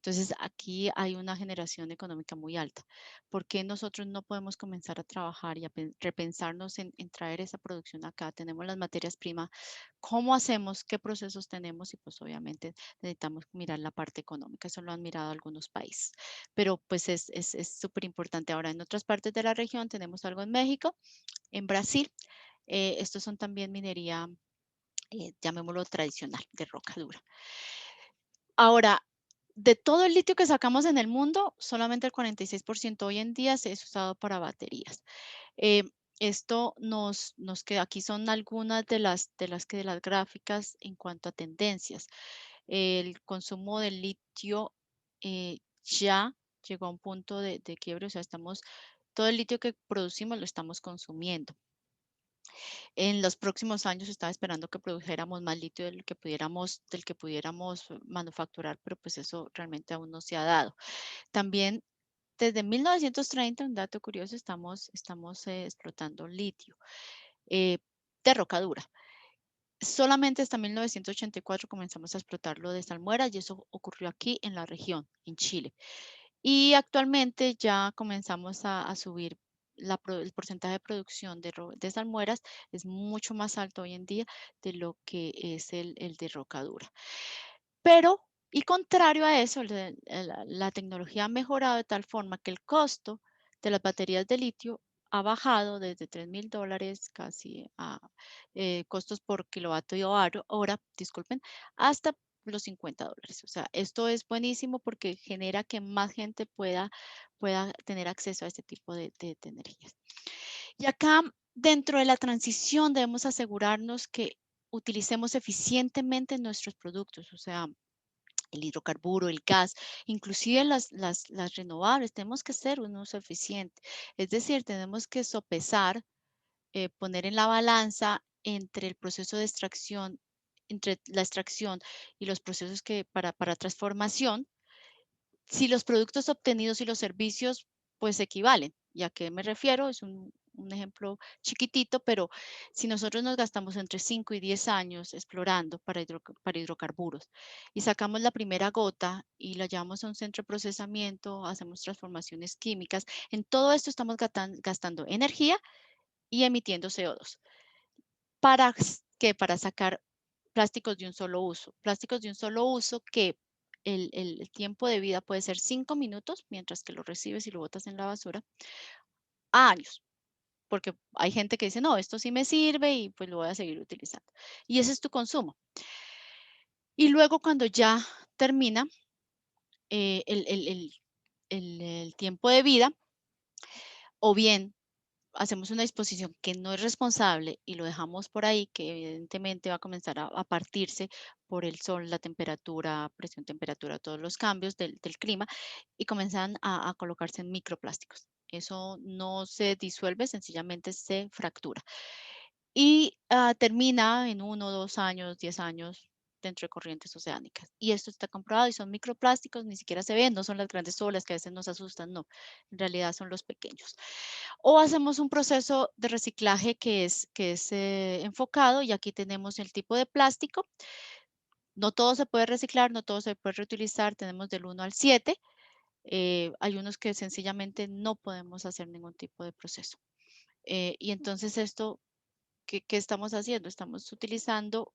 Entonces, aquí hay una generación económica muy alta. ¿Por qué nosotros no podemos comenzar a trabajar y a repensarnos en traer esa producción acá? Tenemos las materias primas, ¿cómo hacemos? ¿Qué procesos tenemos? Y pues obviamente necesitamos mirar la parte económica. Eso lo han mirado algunos países, pero pues es súper importante. Ahora, en otras partes de la región tenemos algo en México, en Brasil. Estos son también minería, llamémoslo tradicional, de roca dura. Ahora, de todo el litio que sacamos en el mundo, solamente el 46% hoy en día se es usado para baterías. Eh, Esto nos queda, aquí son algunas de las gráficas en cuanto a tendencias. El consumo del litio ya llegó a un punto de quiebre, o sea, todo el litio que producimos lo estamos consumiendo. En los próximos años estaba esperando que produjéramos más litio del que pudiéramos manufacturar, pero pues eso realmente aún no se ha dado. También desde 1930, un dato curioso, estamos explotando litio de roca dura. Solamente hasta 1984 comenzamos a explotarlo de salmueras y eso ocurrió aquí en la región, en Chile. Y actualmente ya comenzamos a subir el porcentaje de producción de salmueras es mucho más alto hoy en día de lo que es el de roca dura. Pero, y contrario a eso, la tecnología ha mejorado de tal forma que el costo de las baterías de litio ha bajado desde $3,000 casi a costos por kilovatio hora, disculpen, hasta los $50. O sea, esto es buenísimo porque genera que más gente pueda tener acceso a este tipo de energías. Y acá, dentro de la transición, debemos asegurarnos que utilicemos eficientemente nuestros productos, o sea, el hidrocarburo, el gas, inclusive las renovables, tenemos que hacer un uso eficiente. Es decir, tenemos que sopesar, poner en la balanza entre el proceso de extracción, entre la extracción y los procesos para transformación, si los productos obtenidos y los servicios pues equivalen. ¿Y a qué me refiero? Es un ejemplo chiquitito, pero si nosotros nos gastamos entre 5 y 10 años explorando para hidrocarburos y sacamos la primera gota y la llevamos a un centro de procesamiento, hacemos transformaciones químicas, en todo esto estamos gastando energía y emitiendo CO2. ¿Para qué? Para sacar plásticos de un solo uso. Plásticos de un solo uso que el tiempo de vida puede ser 5 minutos, mientras que lo recibes y lo botas en la basura, a años. Porque hay gente que dice, no, esto sí me sirve y pues lo voy a seguir utilizando. Y ese es tu consumo. Y luego cuando ya termina eh, el, el- el- el tiempo de vida, o bien hacemos una disposición que no es responsable y lo dejamos por ahí, que evidentemente va a comenzar a partirse por el sol, la temperatura, presión, temperatura, todos los cambios del clima y comienzan a colocarse en microplásticos. Eso no se disuelve, sencillamente se fractura. Y termina en 1, 2 años, 10 años dentro de corrientes oceánicas. Y esto está comprobado y son microplásticos, ni siquiera se ven, no son las grandes olas que a veces nos asustan, no, en realidad son los pequeños. O hacemos un proceso de reciclaje que es enfocado y aquí tenemos el tipo de plástico. No todo se puede reciclar, no todo se puede reutilizar, tenemos del 1 al 7. Hay unos que sencillamente no podemos hacer ningún tipo de proceso. Y entonces esto, ¿qué estamos haciendo? Estamos utilizando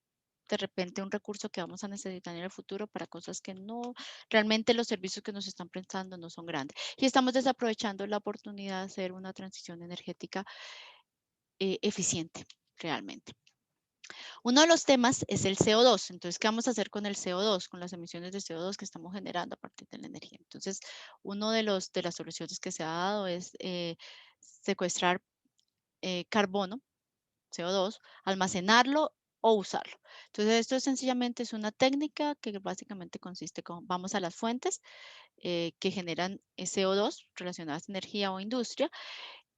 de repente un recurso que vamos a necesitar en el futuro para cosas que no, realmente los servicios que nos están prestando no son grandes. Y estamos desaprovechando la oportunidad de hacer una transición energética eficiente realmente. Uno de los temas es el CO2. Entonces, ¿qué vamos a hacer con el CO2, con las emisiones de CO2 que estamos generando a partir de la energía? Entonces, uno de las soluciones que se ha dado es secuestrar carbono, CO2, almacenarlo o usarlo. Entonces, esto sencillamente es una técnica que básicamente consiste con, vamos a las fuentes que generan CO2 relacionadas a energía o industria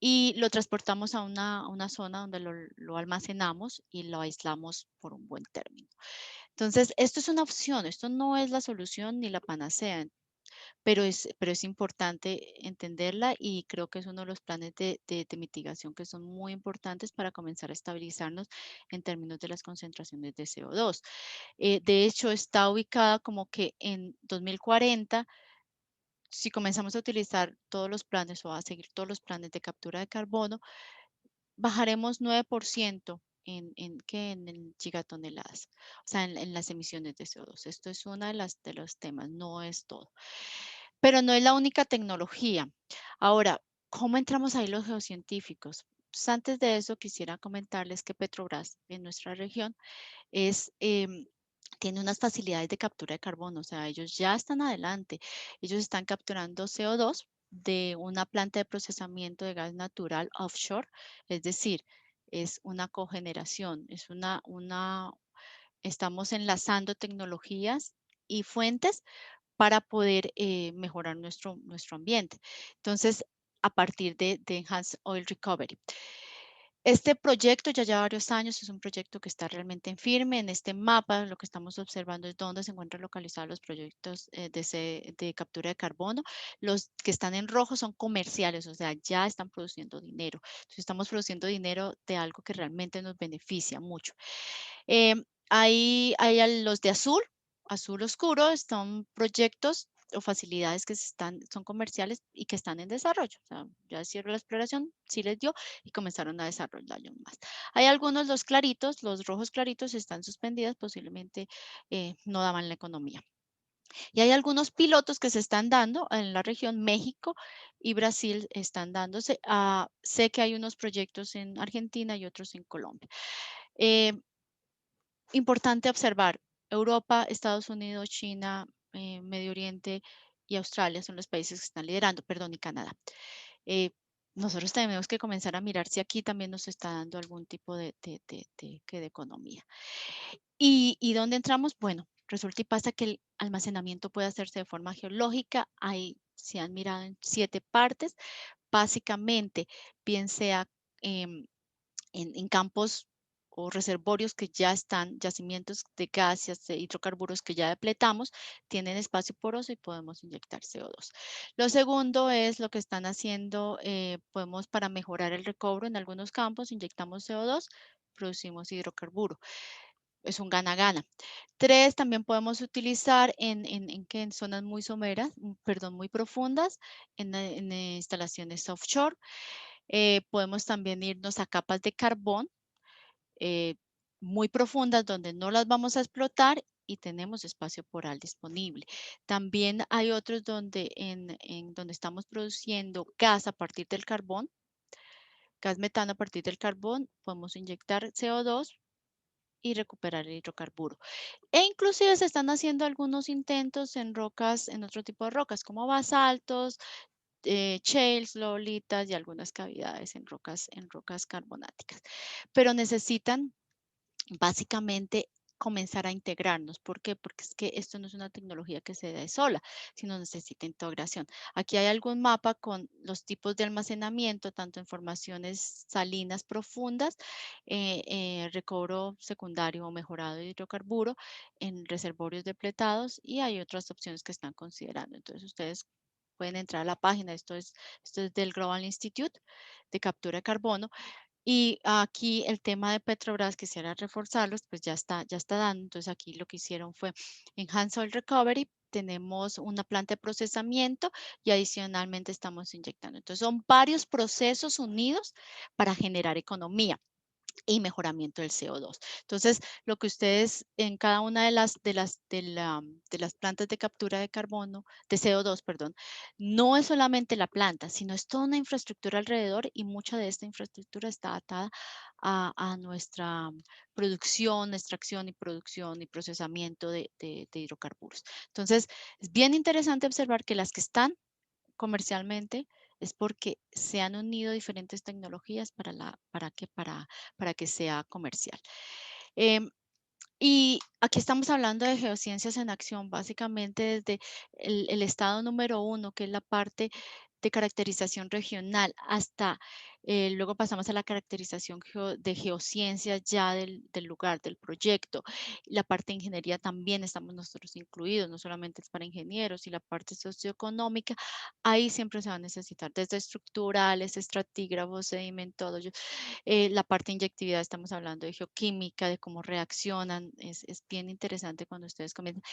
y lo transportamos a una zona donde lo almacenamos y lo aislamos por un buen término. Entonces, esto es una opción, esto no es la solución ni la panacea, pero es importante entenderla y creo que es uno de los planes de mitigación que son muy importantes para comenzar a estabilizarnos en términos de las concentraciones de CO2. De hecho, está ubicada como que en 2040 si comenzamos a utilizar todos los planes o a seguir todos los planes de captura de carbono, bajaremos 9% en el gigatoneladas, o sea, en las emisiones de CO2. Esto es uno de los temas, no es todo. Pero no es la única tecnología. Ahora, ¿cómo entramos ahí los geocientíficos? Pues antes de eso, quisiera comentarles que Petrobras en nuestra región es, tiene unas facilidades de captura de carbono, o sea, ellos ya están adelante. Ellos están capturando CO2 de una planta de procesamiento de gas natural offshore, es decir, es una cogeneración, estamos enlazando tecnologías y fuentes para poder mejorar nuestro ambiente. Entonces, a partir de Enhanced Oil Recovery. Este proyecto ya lleva varios años, es un proyecto que está realmente en firme. En este mapa lo que estamos observando es dónde se encuentran localizados los proyectos de captura de carbono. Los que están en rojo son comerciales, o sea, ya están produciendo dinero. Entonces, estamos produciendo dinero de algo que realmente nos beneficia mucho. Eh, hay los de azul, azul oscuro, son proyectos o facilidades que son comerciales y que están en desarrollo. O sea, ya hicieron la exploración, sí les dio y comenzaron a desarrollarlo más. Hay algunos, los claritos, los rojos claritos están suspendidas, posiblemente no daban la economía. Y hay algunos pilotos que se están dando en la región, México y Brasil están dándose. Sé que hay unos proyectos en Argentina y otros en Colombia. Eh, Importante observar, Europa, Estados Unidos, China, Medio Oriente y Australia son los países que están liderando, perdón, y Canadá. Nosotros tenemos que comenzar a mirar si aquí también nos está dando algún tipo de economía. ¿Y dónde entramos? Bueno, resulta y pasa que el almacenamiento puede hacerse de forma geológica. Ahí se han mirado en 7 partes. Básicamente, bien sea en campos o reservorios que ya están, yacimientos de gas y de hidrocarburos que ya depletamos, tienen espacio poroso y podemos inyectar CO2. Lo segundo es lo que están haciendo, podemos para mejorar el recobro en algunos campos, inyectamos CO2, producimos hidrocarburo. Es un gana-gana. Tres, también podemos utilizar en zonas muy someras, perdón, muy profundas, en instalaciones offshore. Podemos también irnos a capas de carbón eh, muy profundas donde no las vamos a explotar y tenemos espacio poral disponible. También hay otros donde, en donde estamos produciendo gas a partir del carbón, gas metano a partir del carbón, podemos inyectar CO2 y recuperar el hidrocarburo. E inclusive se están haciendo algunos intentos en rocas, en otro tipo de rocas, como basaltos, shales, lolitas y algunas cavidades en rocas carbonáticas. Pero necesitan básicamente comenzar a integrarnos. ¿Por qué? Porque es que esto no es una tecnología que se dé sola, sino necesita integración. Aquí hay algún mapa con los tipos de almacenamiento, tanto en formaciones salinas profundas, recobro secundario o mejorado de hidrocarburo, en reservorios depletados y hay otras opciones que están considerando. Entonces ustedes pueden entrar a la página, esto es del Global Institute de Captura de Carbono y aquí el tema de Petrobras, quisiera reforzarlos, pues ya está dando. Entonces aquí lo que hicieron fue Enhanced Oil Recovery, tenemos una planta de procesamiento y adicionalmente estamos inyectando. Entonces son varios procesos unidos para generar economía y mejoramiento del CO2. Entonces, lo que ustedes en cada una de las plantas de captura de carbono, de CO2, perdón, no es solamente la planta, sino es toda una infraestructura alrededor y mucha de esta infraestructura está atada a nuestra producción, extracción y procesamiento de hidrocarburos. Entonces, es bien interesante observar que las que están comercialmente es porque se han unido diferentes tecnologías para que sea comercial. Em, y aquí estamos hablando de geociencias en acción, básicamente desde el estado número uno, que es la parte de caracterización regional, hasta luego pasamos a la caracterización de geociencias ya del lugar, del proyecto. La parte de ingeniería también estamos nosotros incluidos, no solamente es para ingenieros, y la parte socioeconómica, ahí siempre se va a necesitar, desde estructurales, estratígrafos, sedimentólogos, la parte de inyectividad, estamos hablando de geoquímica, de cómo reaccionan, es bien interesante cuando ustedes comienzan.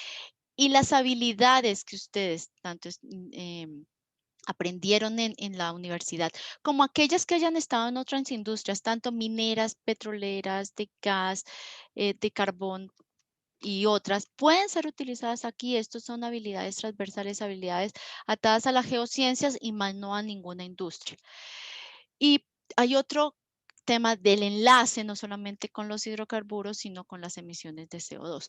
Y las habilidades que ustedes tanto aprendieron en la universidad, como aquellas que hayan estado en otras industrias, tanto mineras, petroleras, de gas, de carbón y otras, pueden ser utilizadas aquí. Estos son habilidades transversales, habilidades atadas a las geociencias y más no a ninguna industria. Y hay otro tema del enlace, no solamente con los hidrocarburos, sino con las emisiones de CO2,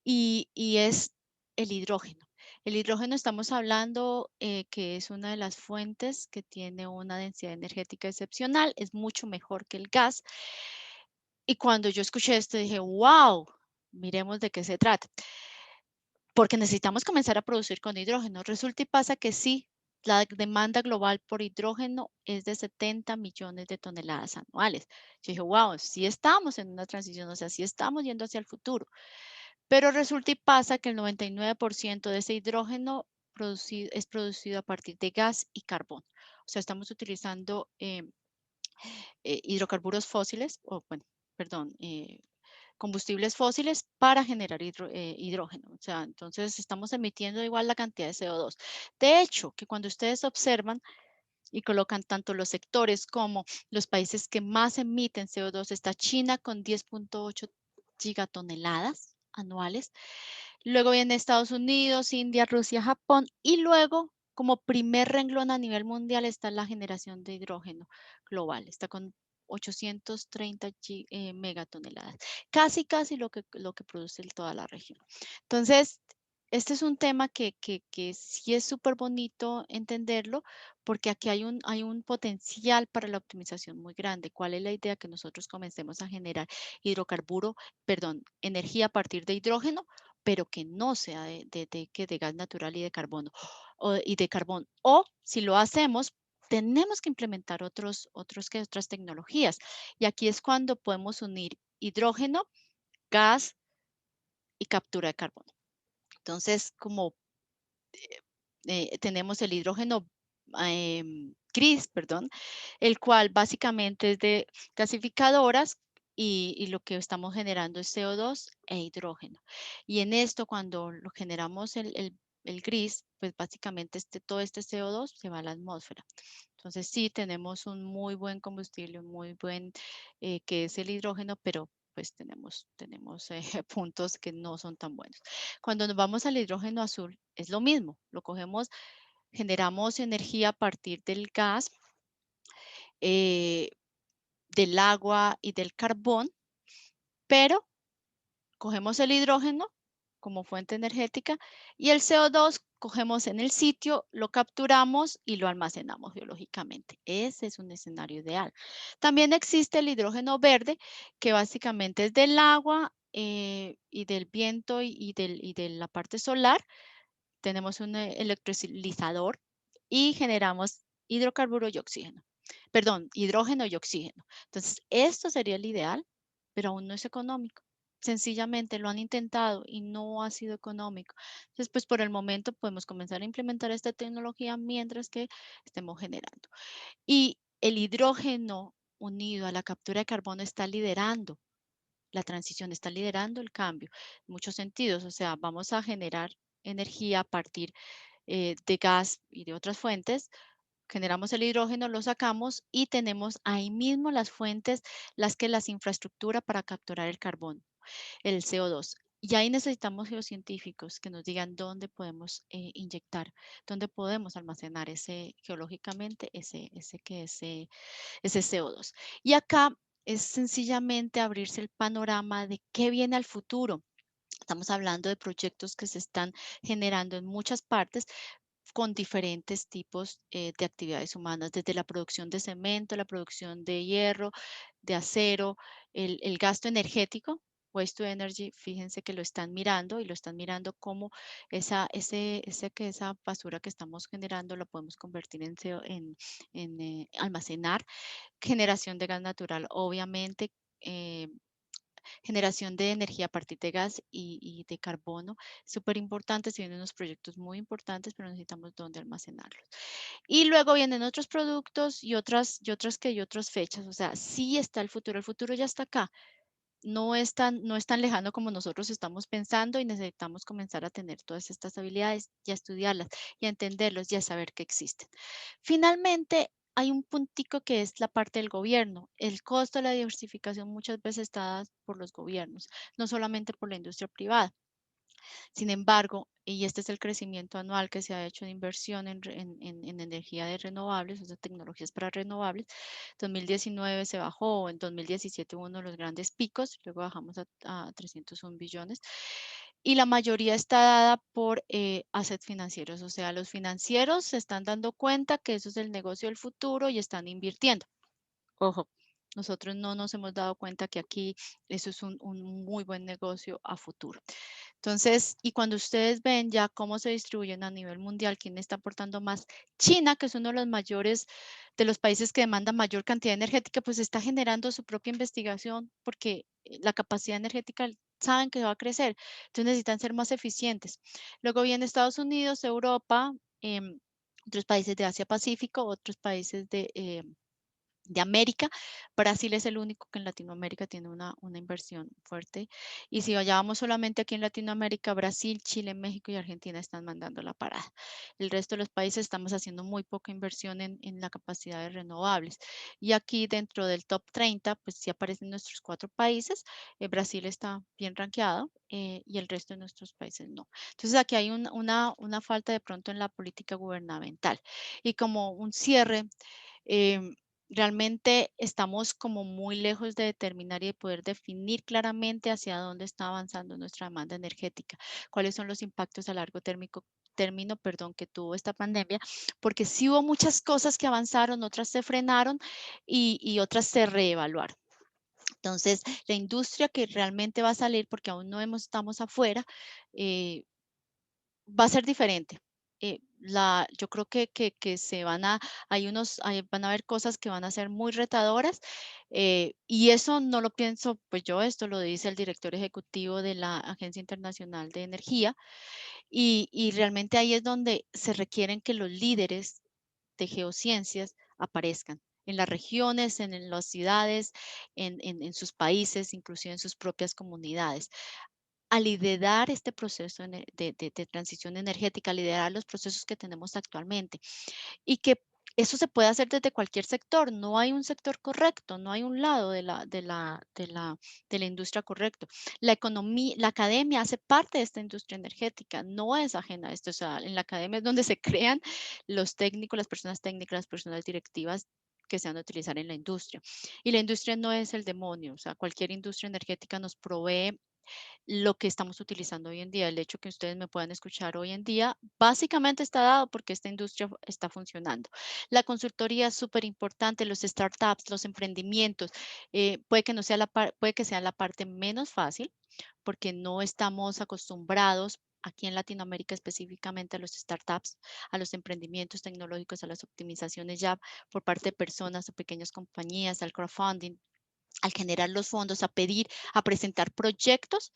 y es el hidrógeno. El hidrógeno estamos hablando que es una de las fuentes que tiene una densidad energética excepcional, es mucho mejor que el gas. Y cuando yo escuché esto dije, wow, miremos de qué se trata. Porque necesitamos comenzar a producir con hidrógeno. Resulta y pasa que sí, la demanda global por hidrógeno es de 70 millones de toneladas anuales. Yo dije, wow, sí estamos en una transición, o sea, sí estamos yendo hacia el futuro. Pero resulta y pasa que el 99% de ese hidrógeno es producido a partir de gas y carbón. O sea, estamos utilizando hidrocarburos fósiles, o bueno, perdón, combustibles fósiles para generar hidrógeno. O sea, entonces estamos emitiendo igual la cantidad de CO2. De hecho, que cuando ustedes observan y colocan tanto los sectores como los países que más emiten CO2, está China con 10.8 gigatoneladas anuales. Luego viene Estados Unidos, India, Rusia, Japón y luego como primer renglón a nivel mundial está la generación de hidrógeno global. Está con 830 megatoneladas, casi lo que produce toda la región. Entonces, este es un tema que sí es súper bonito entenderlo, porque aquí hay un potencial para la optimización muy grande. ¿Cuál es la idea? Que nosotros comencemos a generar hidrocarburo, perdón, energía a partir de hidrógeno, pero que no sea de gas natural y de carbono y de carbón. O si lo hacemos, tenemos que implementar otras tecnologías. Y aquí es cuando podemos unir hidrógeno, gas y captura de carbono. Entonces, como tenemos el hidrógeno gris, perdón, el cual básicamente es de gasificadoras y lo que estamos generando es CO2 e hidrógeno. Y en esto, cuando lo generamos el gris, pues básicamente todo este CO2 se va a la atmósfera. Entonces sí, tenemos un muy buen combustible, muy buen, que es el hidrógeno, pero pues tenemos puntos que no son tan buenos. Cuando nos vamos al hidrógeno azul, es lo mismo, lo cogemos, generamos energía a partir del gas, eh, del agua y del carbón, pero cogemos el hidrógeno como fuente energética y el CO2 cogemos en el sitio, lo capturamos y lo almacenamos biológicamente. Ese es un escenario ideal. También existe el hidrógeno verde, que básicamente es del agua y del viento y de la parte solar. Tenemos un electrolizador y generamos hidrocarburo y oxígeno. Perdón, hidrógeno y oxígeno. Entonces, esto sería el ideal, pero aún no es económico. Sencillamente lo han intentado y no ha sido económico. Entonces, pues por el momento podemos comenzar a implementar esta tecnología mientras que estemos generando. Y el hidrógeno unido a la captura de carbono está liderando la transición, está liderando el cambio en muchos sentidos. O sea, vamos a generar energía a partir de gas y de otras fuentes, generamos el hidrógeno, lo sacamos y tenemos ahí mismo las fuentes, las infraestructura para capturar el carbón, el CO2. Y ahí necesitamos geocientíficos que nos digan dónde podemos inyectar, dónde podemos almacenar geológicamente ese CO2. Y acá es sencillamente abrirse el panorama de qué viene al futuro. Estamos hablando de proyectos que se están generando en muchas partes con diferentes tipos de actividades humanas, desde la producción de cemento, la producción de hierro, de acero, el gasto energético, waste to energy, fíjense que lo están mirando y lo están mirando como esa basura que estamos generando la podemos convertir en almacenar, generación de gas natural, obviamente. Generación de energía a partir de gas y de carbono, súper importante, se vienen unos proyectos muy importantes, pero necesitamos dónde almacenarlos. Y luego vienen otros productos y otras fechas, o sea, sí está el futuro ya está acá, no es tan lejano como nosotros estamos pensando y necesitamos comenzar a tener todas estas habilidades y a estudiarlas y a entenderlos y a saber que existen. Finalmente, hay un puntico que es la parte del gobierno. El costo de la diversificación muchas veces está dado por los gobiernos, no solamente por la industria privada. Sin embargo, y este es el crecimiento anual que se ha hecho de inversión en energía de renovables, o sea, tecnologías para renovables. 2019 se bajó, en 2017 hubo uno de los grandes picos, luego bajamos a 301 billones. Y la mayoría está dada por assets financieros, o sea, los financieros se están dando cuenta que eso es el negocio del futuro y están invirtiendo. Ojo, nosotros no nos hemos dado cuenta que aquí eso es un muy buen negocio a futuro. Entonces, y cuando ustedes ven ya cómo se distribuyen a nivel mundial, quién está aportando más, China, que es uno de los mayores, de los países que demandan mayor cantidad energética, pues está generando su propia investigación porque la capacidad energética saben que va a crecer, entonces necesitan ser más eficientes. Luego viene Estados Unidos, Europa, otros países de Asia-Pacífico, otros países de América. Brasil es el único que en Latinoamérica tiene una inversión fuerte. Y si vayamos solamente aquí en Latinoamérica, Brasil, Chile, México y Argentina están mandando la parada. El resto de los países estamos haciendo muy poca inversión en la capacidad de renovables. Y aquí dentro del top 30, pues sí aparecen nuestros 4 países. Brasil está bien rankeado y el resto de nuestros países no. Entonces aquí hay una falta de pronto en la política gubernamental. Y como un cierre, em, realmente estamos como muy lejos de determinar y de poder definir claramente hacia dónde está avanzando nuestra demanda energética, cuáles son los impactos a largo término, perdón, que tuvo esta pandemia, porque sí hubo muchas cosas que avanzaron, otras se frenaron y otras se reevaluaron. Entonces, la industria que realmente va a salir, porque aún no estamos afuera, va a ser diferente. yo creo que van a haber cosas que van a ser muy retadoras, y eso no lo pienso pues yo, esto lo dice el director ejecutivo de la Agencia Internacional de Energía, y realmente ahí es donde se requieren que los líderes de geociencias aparezcan en las regiones, en las ciudades, en sus países, inclusive en sus propias comunidades, a liderar este proceso de transición energética, a liderar los procesos que tenemos actualmente. Y que eso se puede hacer desde cualquier sector, no hay un sector correcto, no hay un lado de la industria correcto. La economía, la academia hace parte de esta industria energética, no es ajena a esto. O sea, en la academia es donde se crean los técnicos, las personas técnicas, las personas directivas que se van a utilizar en la industria. Y la industria no es el demonio, o sea, cualquier industria energética nos provee lo que estamos utilizando hoy en día. El hecho que ustedes me puedan escuchar hoy en día, básicamente está dado porque esta industria está funcionando. La consultoría es súper importante, los startups, los emprendimientos, puede que sea la parte menos fácil, porque no estamos acostumbrados aquí en Latinoamérica específicamente a los startups, a los emprendimientos tecnológicos, a las optimizaciones ya por parte de personas o pequeñas compañías, al crowdfunding, al generar los fondos, a pedir, a presentar proyectos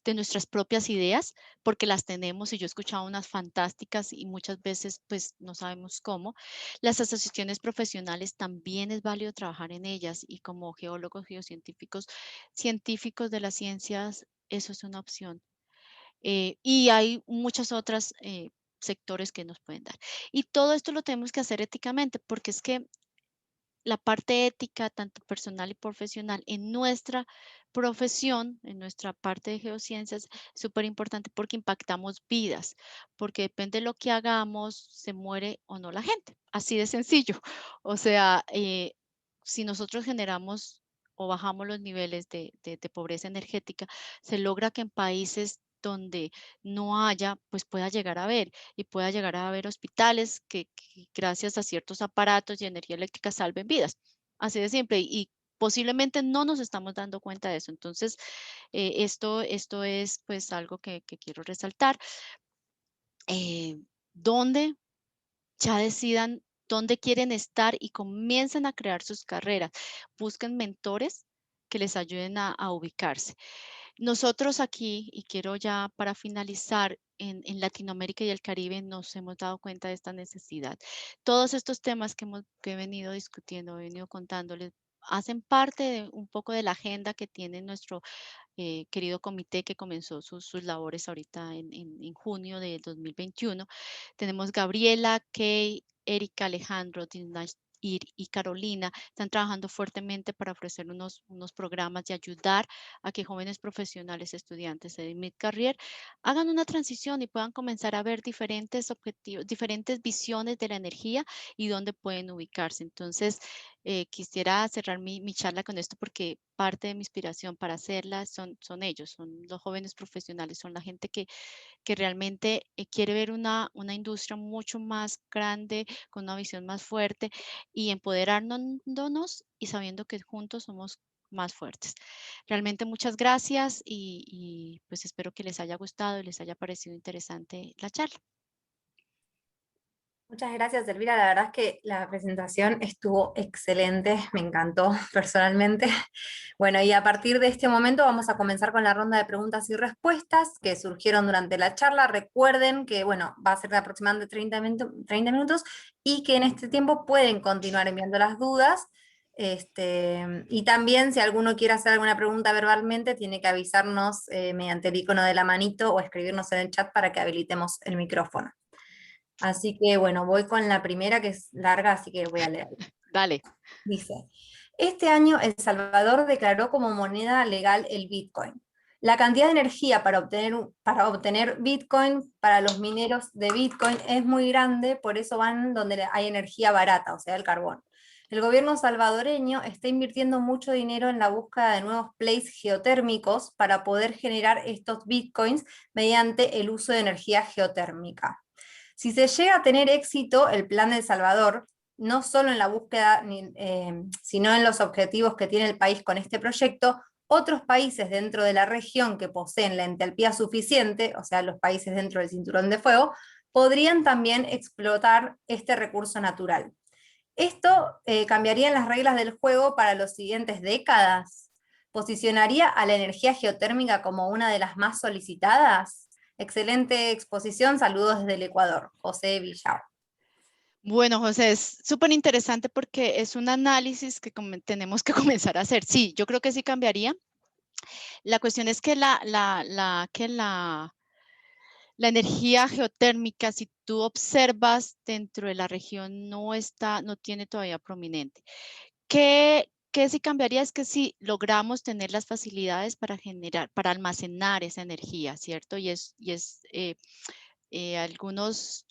de nuestras propias ideas, porque las tenemos y yo he escuchado unas fantásticas y muchas veces pues no sabemos cómo. Las asociaciones profesionales también es válido trabajar en ellas y como geólogos, geocientíficos, científicos de las ciencias, eso es una opción. Y hay muchas otras sectores que nos pueden dar. Y todo esto lo tenemos que hacer éticamente, porque es que la parte ética, tanto personal y profesional, en nuestra profesión, en nuestra parte de geociencias, es súper importante porque impactamos vidas, porque depende de lo que hagamos, se muere o no la gente, así de sencillo. O sea, si nosotros generamos o bajamos los niveles de pobreza energética, se logra que en países donde no haya, pues pueda llegar a haber y pueda llegar a haber hospitales que gracias a ciertos aparatos y energía eléctrica salven vidas. Así de simple. Y posiblemente no nos estamos dando cuenta de eso. Entonces, esto es pues algo que quiero resaltar. Donde ya decidan dónde quieren estar y comiencen a crear sus carreras. Busquen mentores que les ayuden a ubicarse. Nosotros aquí, y quiero ya para finalizar, en Latinoamérica y el Caribe nos hemos dado cuenta de esta necesidad. Todos estos temas que he venido discutiendo, he venido contándoles, hacen parte de un poco de la agenda que tiene nuestro querido comité que comenzó sus labores ahorita en junio de 2021. Tenemos Gabriela, Kay, Erika, Alejandro, Dinash y Carolina están trabajando fuertemente para ofrecer unos programas de ayudar a que jóvenes profesionales, estudiantes de mid-career hagan una transición y puedan comenzar a ver diferentes objetivos, diferentes visiones de la energía y dónde pueden ubicarse. Entonces, quisiera cerrar mi charla con esto porque parte de mi inspiración para hacerla son ellos, son los jóvenes profesionales, son la gente que realmente quiere ver una industria mucho más grande, con una visión más fuerte y empoderándonos y sabiendo que juntos somos más fuertes. Realmente muchas gracias y pues espero que les haya gustado y les haya parecido interesante la charla. Muchas gracias, Elvira. La verdad es que la presentación estuvo excelente, me encantó personalmente. Bueno, y a partir de este momento vamos a comenzar con la ronda de preguntas y respuestas que surgieron durante la charla. Recuerden que, bueno, va a ser de aproximadamente 30 minutos y que en este tiempo pueden continuar enviando las dudas. Y también si alguno quiere hacer alguna pregunta verbalmente, tiene que avisarnos mediante el icono de la manito o escribirnos en el chat para que habilitemos el micrófono. Así que bueno, voy con la primera que es larga, así que voy a leer. Dale. Dice, este año El Salvador declaró como moneda legal el Bitcoin. La cantidad de energía para obtener Bitcoin para los mineros de Bitcoin es muy grande, por eso van donde hay energía barata, o sea, el carbón. El gobierno salvadoreño está invirtiendo mucho dinero en la búsqueda de nuevos plays geotérmicos para poder generar estos Bitcoins mediante el uso de energía geotérmica. Si se llega a tener éxito el plan de El Salvador, no solo en la búsqueda, sino en los objetivos que tiene el país con este proyecto, otros países dentro de la región que poseen la entalpía suficiente, o sea, los países dentro del cinturón de fuego, podrían también explotar este recurso natural. Esto cambiaría las reglas del juego para las siguientes décadas. ¿Posicionaría a la energía geotérmica como una de las más solicitadas? Excelente exposición, saludos desde el Ecuador, José Villao. Bueno, José, es súper interesante porque es un análisis que tenemos que comenzar a hacer. Sí, yo creo que sí cambiaría. La cuestión es que la energía geotérmica, si tú observas dentro de la región, no tiene todavía prominente. ¿Qué sí cambiaría? Es que si logramos tener las facilidades para generar, para almacenar esa energía, ¿cierto? Yo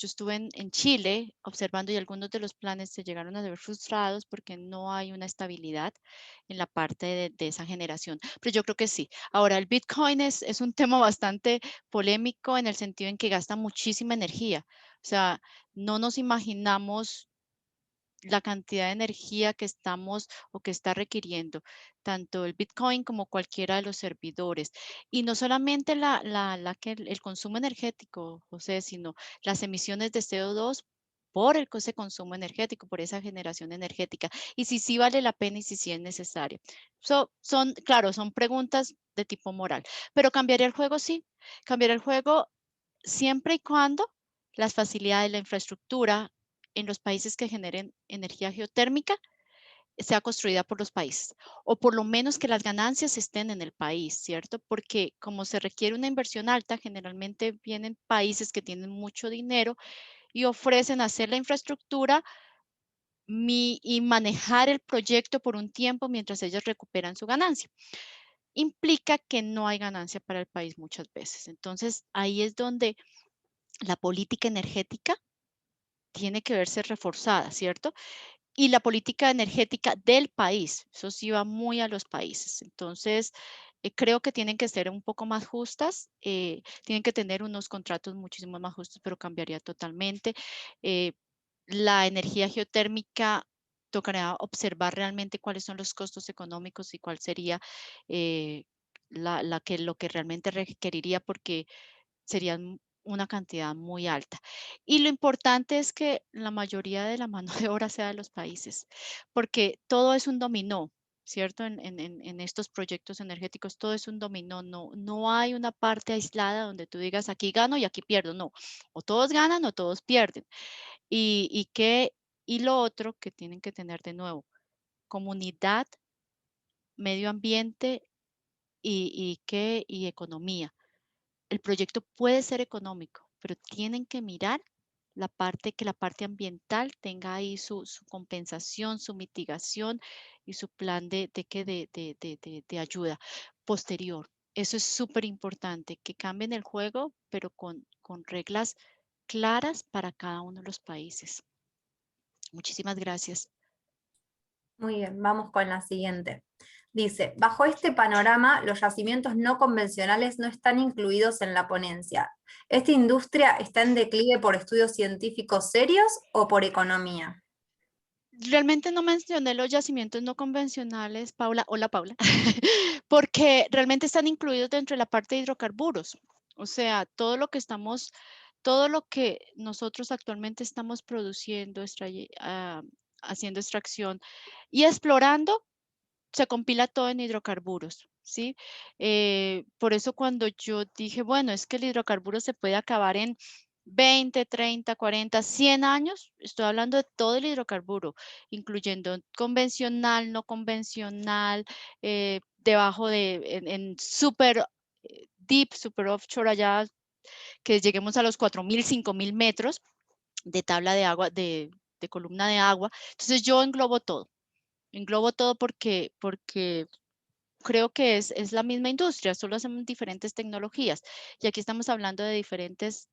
estuve en Chile observando y algunos de los planes se llegaron a ver frustrados porque no hay una estabilidad en la parte de esa generación. Pero yo creo que sí. Ahora, el Bitcoin es un tema bastante polémico en el sentido en que gasta muchísima energía. O sea, no nos imaginamos la cantidad de energía que estamos o que está requiriendo tanto el Bitcoin como cualquiera de los servidores. Y no solamente el consumo energético, José, sino las emisiones de CO2 por ese consumo energético, por esa generación energética. Y si sí vale la pena y si sí es necesario. Claro, son preguntas de tipo moral. Pero cambiaría el juego, sí. Cambiaría el juego siempre y cuando las facilidades, la infraestructura en los países que generen energía geotérmica sea construida por los países, o por lo menos que las ganancias estén en el país, ¿cierto? Porque como se requiere una inversión alta, generalmente vienen países que tienen mucho dinero y ofrecen hacer la infraestructura y manejar el proyecto por un tiempo mientras ellos recuperan su ganancia. Implica que no hay ganancia para el país muchas veces. Entonces, ahí es donde la política energética tiene que verse reforzada, ¿cierto? Y la política energética del país, eso sí va muy a los países. Entonces, creo que tienen que ser un poco más justas, tienen que tener unos contratos muchísimo más justos, pero cambiaría totalmente. Eh, la energía geotérmica tocará observar realmente cuáles son los costos económicos y cuál sería lo que realmente requeriría, porque serían una cantidad muy alta. Y lo importante es que la mayoría de la mano de obra sea de los países, porque todo es un dominó, ¿cierto? En estos proyectos energéticos todo es un dominó, no hay una parte aislada donde tú digas aquí gano y aquí pierdo, no, o todos ganan o todos pierden. Y, y, que, y lo otro que tienen que tener de nuevo, comunidad, medio ambiente y economía. El proyecto puede ser económico, pero tienen que mirar que la parte ambiental tenga ahí su compensación, su mitigación y su plan de ayuda posterior. Eso es súper importante, que cambien el juego, pero con reglas claras para cada uno de los países. Muchísimas gracias. Muy bien, vamos con la siguiente. Dice, bajo este panorama, los yacimientos no convencionales no están incluidos en la ponencia. ¿Esta industria está en declive por estudios científicos serios o por economía? Realmente no mencioné los yacimientos no convencionales, Paula. Hola, Paula. Porque realmente están incluidos dentro de la parte de hidrocarburos. O sea, todo lo que nosotros actualmente estamos produciendo, haciendo extracción y explorando, se compila todo en hidrocarburos, ¿sí? Por eso cuando yo dije, bueno, es que el hidrocarburo se puede acabar en 20, 30, 40, 100 años, estoy hablando de todo el hidrocarburo, incluyendo convencional, no convencional, debajo en super deep, super offshore allá, que lleguemos a los 4.000, 5.000 metros de tabla de agua, de columna de agua. Entonces yo englobo todo porque creo que es la misma industria, solo hacemos diferentes tecnologías. Y aquí estamos hablando de diferentes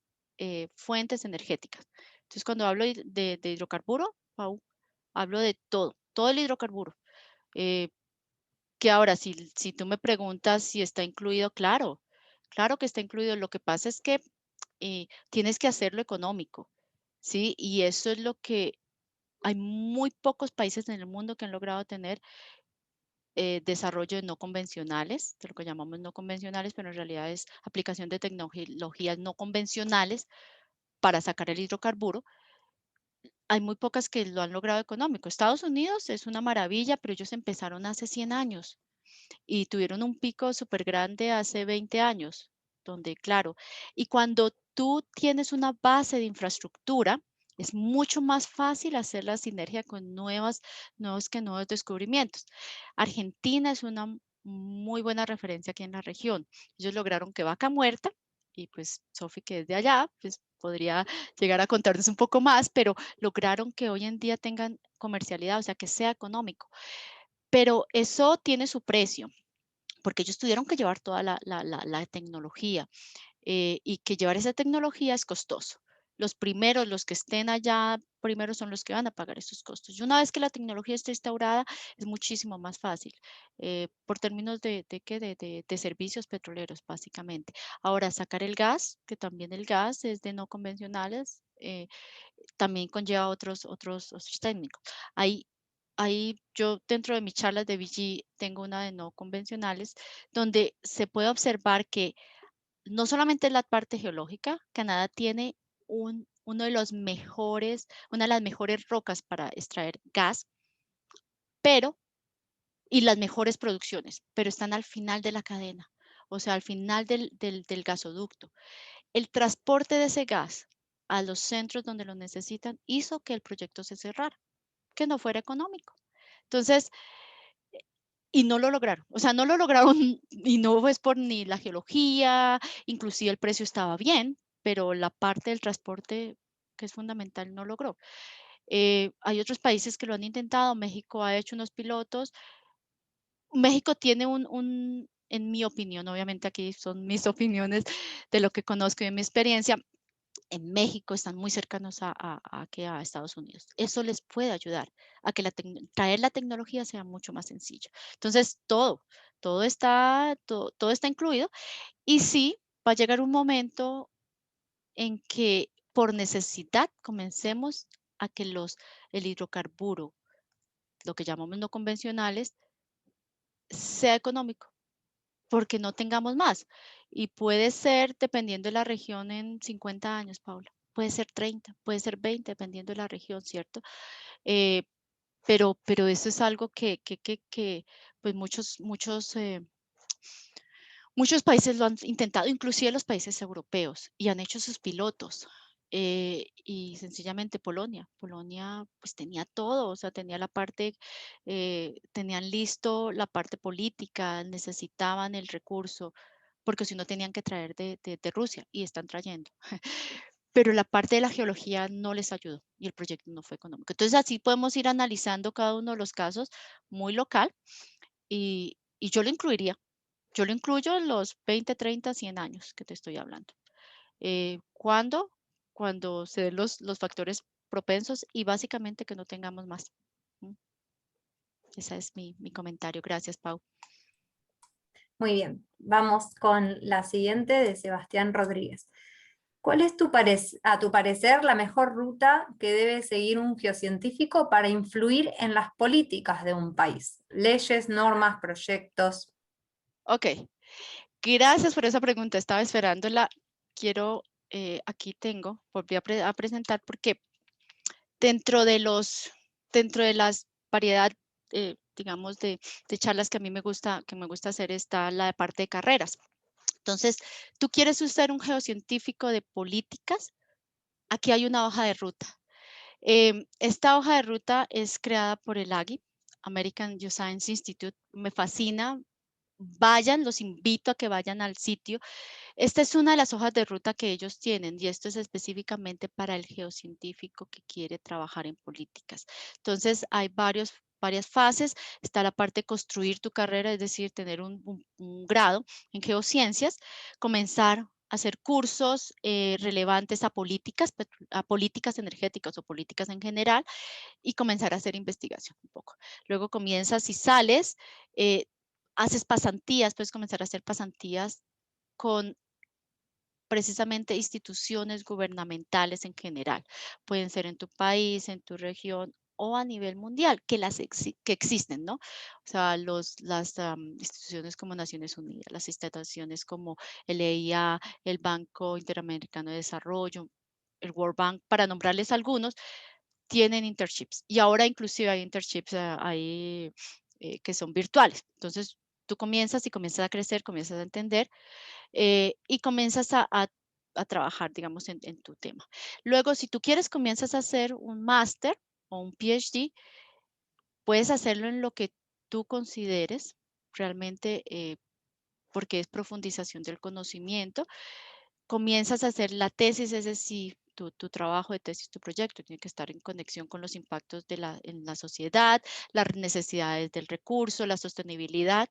fuentes energéticas. Entonces, cuando hablo de hidrocarburo, Pau, hablo de todo el hidrocarburo. Eh, que ahora, si tú me preguntas si está incluido, claro que está incluido. Lo que pasa es que tienes que hacerlo económico, ¿sí? Y eso es lo que hay muy pocos países en el mundo que han logrado tener desarrollo de no convencionales, de lo que llamamos no convencionales, pero en realidad es aplicación de tecnologías no convencionales para sacar el hidrocarburo, hay muy pocas que lo han logrado económico. Estados Unidos es una maravilla, pero ellos empezaron hace 100 años y tuvieron un pico súper grande hace 20 años, donde, claro, y cuando tú tienes una base de infraestructura, es mucho más fácil hacer la sinergia con nuevos descubrimientos. Argentina es una muy buena referencia aquí en la región. Ellos lograron que Vaca Muerta, y pues Sofi, que es de allá, pues podría llegar a contarnos un poco más, pero lograron que hoy en día tengan comercialidad, o sea, que sea económico. Pero eso tiene su precio, porque ellos tuvieron que llevar toda la tecnología, y que llevar esa tecnología es costoso. Los primeros, los que estén allá primero son los que van a pagar esos costos. Y una vez que la tecnología esté instaurada, es muchísimo más fácil, por términos de servicios petroleros, básicamente. Ahora, sacar el gas, que también el gas es de no convencionales, también conlleva otros técnicos. Ahí yo dentro de mis charlas de VG tengo una de no convencionales, donde se puede observar que no solamente la parte geológica, Canadá tiene una de las mejores rocas para extraer gas, pero, y las mejores producciones, pero están al final de la cadena, o sea, al final del gasoducto. El transporte de ese gas a los centros donde lo necesitan hizo que el proyecto se cerrara, que no fuera económico. Entonces, y no lo lograron, o sea, no lo lograron y no es por ni la geología, inclusive el precio estaba bien, pero la parte del transporte, que es fundamental, no logró. Hay otros países que lo han intentado, México ha hecho unos pilotos. México tiene en mi opinión, obviamente aquí son mis opiniones de lo que conozco y de mi experiencia, en México están muy cercanos a Estados Unidos. Eso les puede ayudar a que traer la tecnología sea mucho más sencillo. Entonces, todo está incluido y sí, va a llegar un momento en que por necesidad comencemos a que el hidrocarburo, lo que llamamos no convencionales, sea económico porque no tengamos más. Y puede ser, dependiendo de la región, en 50 años, Paula. Puede ser 30, puede ser 20, dependiendo de la región, ¿cierto? Eh, pero eso es algo que pues muchos países lo han intentado, inclusive los países europeos, y han hecho sus pilotos. Y sencillamente Polonia pues tenía todo, o sea, tenía la parte, tenían listo la parte política, necesitaban el recurso, porque si no tenían que traer de Rusia y están trayendo. Pero la parte de la geología no les ayudó y el proyecto no fue económico. Entonces así podemos ir analizando cada uno de los casos muy local y yo lo incluyo en los 20, 30, 100 años que te estoy hablando. ¿Cuándo? Cuando se den los factores propensos y básicamente que no tengamos más. ¿Mm? Ese es mi comentario. Gracias, Pau. Muy bien, vamos con la siguiente de Sebastián Rodríguez. ¿Cuál es a tu parecer la mejor ruta que debe seguir un geocientífico para influir en las políticas de un país? Leyes, normas, proyectos. Ok, gracias por esa pregunta. Estaba esperándola. Quiero, aquí tengo, volví a presentar porque dentro de dentro de las variedad, digamos, de charlas que a mí que me gusta hacer está la parte de carreras. Entonces, tú quieres ser un geocientífico de políticas, aquí hay una hoja de ruta. Esta hoja de ruta es creada por el AGI, American Geoscience Institute. Me fascina. Vayan, los invito a que vayan al sitio. Esta es una de las hojas de ruta que ellos tienen y esto es específicamente para el geocientífico que quiere trabajar en políticas. Entonces, hay varias fases. Está la parte de construir tu carrera, es decir, tener un grado en geociencias, comenzar a hacer cursos relevantes a políticas energéticas o políticas en general y comenzar a hacer investigación un poco. Luego comienzas, si sales, eh, haces pasantías, puedes comenzar a hacer pasantías con precisamente instituciones gubernamentales en general. Pueden ser en tu país, en tu región o a nivel mundial, que existen, ¿no? O sea, las instituciones como Naciones Unidas, las instituciones como el EIA, el Banco Interamericano de Desarrollo, el World Bank, para nombrarles algunos, tienen internships. Y ahora inclusive hay internships ahí que son virtuales. Entonces, tú comienzas y comienzas a crecer, comienzas a entender y comienzas a trabajar, digamos, en tu tema. Luego, si tú quieres, comienzas a hacer un máster o un PhD, puedes hacerlo en lo que tú consideres realmente, porque es profundización del conocimiento. Comienzas a hacer la tesis, es decir, tu trabajo de tesis, tu proyecto, tiene que estar en conexión con los impactos en la sociedad, las necesidades del recurso, la sostenibilidad,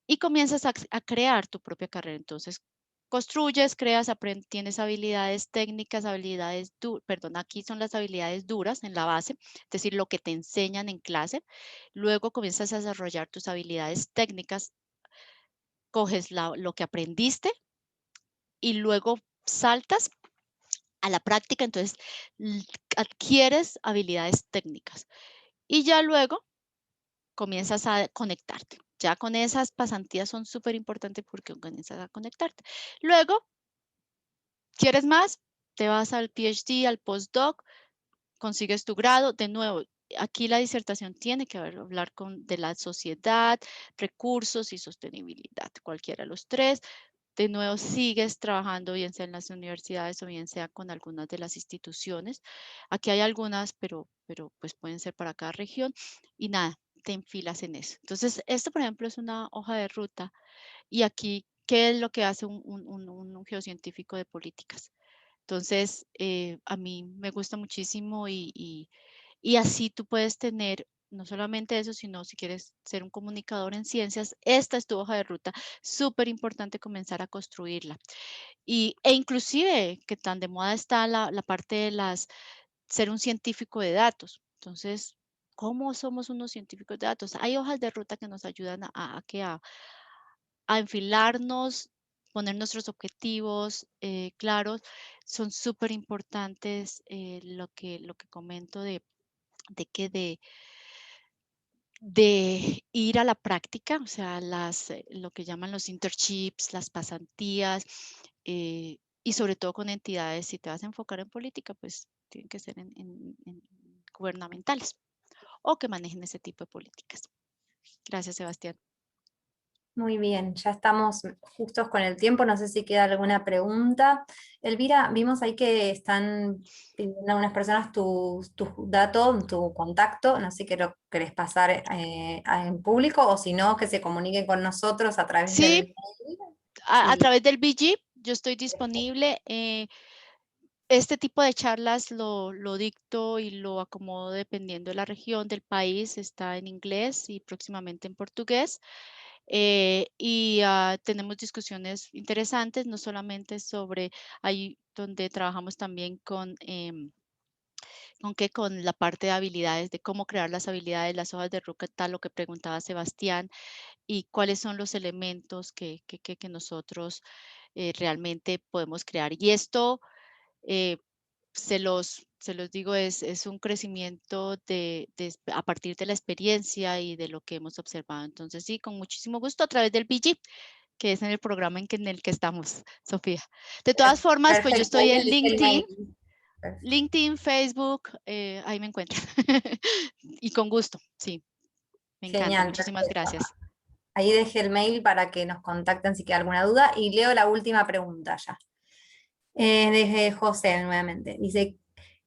y comienzas a crear tu propia carrera. Entonces, construyes, creas, tienes habilidades técnicas, perdón, aquí son las habilidades duras en la base, es decir, lo que te enseñan en clase. Luego comienzas a desarrollar tus habilidades técnicas, coges lo que aprendiste y luego saltas a la práctica, entonces adquieres habilidades técnicas y ya luego comienzas a conectarte. Ya con esas pasantías son súper importantes porque comienzas a conectarte. Luego, ¿quieres más? Te vas al PhD, al postdoc, consigues tu grado. De nuevo, aquí la disertación tiene que hablar de la sociedad, recursos y sostenibilidad, cualquiera de los tres. De nuevo, sigues trabajando bien sea en las universidades o bien sea con algunas de las instituciones. Aquí hay algunas, pero pues pueden ser para cada región. Y nada, te enfilas en eso. Entonces, esto, por ejemplo, es una hoja de ruta. Y aquí, ¿qué es lo que hace un geocientífico de políticas? Entonces, a mí me gusta muchísimo y así tú puedes tener no solamente eso, sino si quieres ser un comunicador en ciencias, esta es tu hoja de ruta. Súper importante comenzar a construirla. E inclusive que tan de moda está la parte de ser un científico de datos. Entonces, ¿cómo somos unos científicos de datos? Hay hojas de ruta que nos ayudan a enfilarnos, poner nuestros objetivos claros. Son súper importantes lo que comento de que de ir a la práctica, o sea, lo que llaman los internships, las pasantías, y sobre todo con entidades, si te vas a enfocar en política, pues tienen que ser en gubernamentales o que manejen ese tipo de políticas. Gracias, Sebastián. Muy bien, ya estamos justos con el tiempo, no sé si queda alguna pregunta. Elvira, vimos ahí que están pidiendo algunas personas tu dato, tu contacto, no sé si lo querés pasar en público o si no, que se comuniquen con nosotros a través Sí, del mail. a Sí, través del BG yo estoy disponible. Este tipo de charlas lo dicto y lo acomodo dependiendo de la región, del país. Está en inglés y próximamente en portugués. Tenemos discusiones interesantes, no solamente sobre ahí donde trabajamos también con la parte de habilidades, de cómo crear las habilidades, las hojas de ruta, tal lo que preguntaba Sebastián, y cuáles son los elementos que nosotros realmente podemos crear. Y esto eh, se los digo, es un crecimiento a partir de la experiencia y de lo que hemos observado. Entonces, sí, con muchísimo gusto a través del BG, que es en el programa en el que estamos, Sofía. De todas formas, pues yo perfecto, estoy ahí en les dejé el mail. Perfecto. LinkedIn, Facebook, ahí me encuentran. Y con gusto, sí, me encanta. Genial, Muchísimas perfecto. gracias. Ahí dejé el mail para que nos contacten si queda alguna duda y leo la última pregunta ya. Desde José nuevamente. Dice,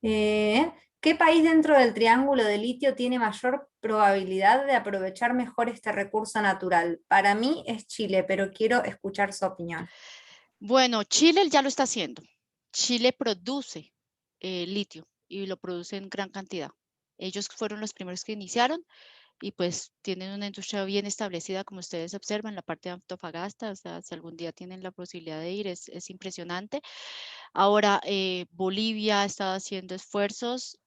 eh, ¿qué país dentro del triángulo de litio tiene mayor probabilidad de aprovechar mejor este recurso natural? Para mí es Chile, pero quiero escuchar su opinión. Bueno, Chile ya lo está haciendo. Chile produce litio y lo produce en gran cantidad. Ellos fueron los primeros que iniciaron y pues tienen una industria bien establecida, como ustedes observan, la parte de Antofagasta, o sea, si algún día tienen la posibilidad de ir, es impresionante. Ahora, Bolivia ha estado haciendo esfuerzos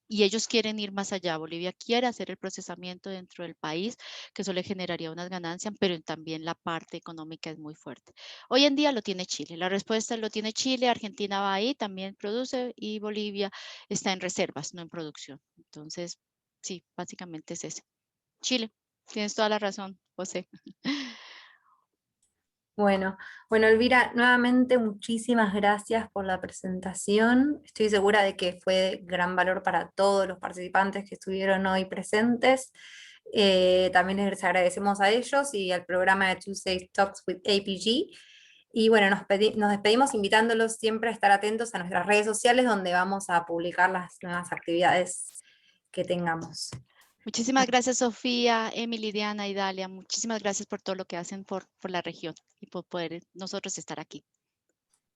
y ellos quieren ir más allá. Bolivia quiere hacer el procesamiento dentro del país, que eso le generaría unas ganancias, pero también la parte económica es muy fuerte. Hoy en día lo tiene Chile. La respuesta lo tiene Chile, Argentina va ahí, también produce y Bolivia está en reservas, no en producción. Entonces, sí, básicamente es ese. Chile, tienes toda la razón, José. Bueno, Elvira, nuevamente muchísimas gracias por la presentación. Estoy segura de que fue de gran valor para todos los participantes que estuvieron hoy presentes. También les agradecemos a ellos y al programa de Tuesday Talks with APG. Y bueno, nos despedimos invitándolos siempre a estar atentos a nuestras redes sociales donde vamos a publicar las nuevas actividades que tengamos. Muchísimas gracias, Sofía, Emily, Diana y Dalia. Muchísimas gracias por todo lo que hacen por la región y por poder nosotros estar aquí.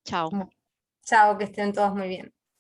Chao. Chao, que estén todos muy bien.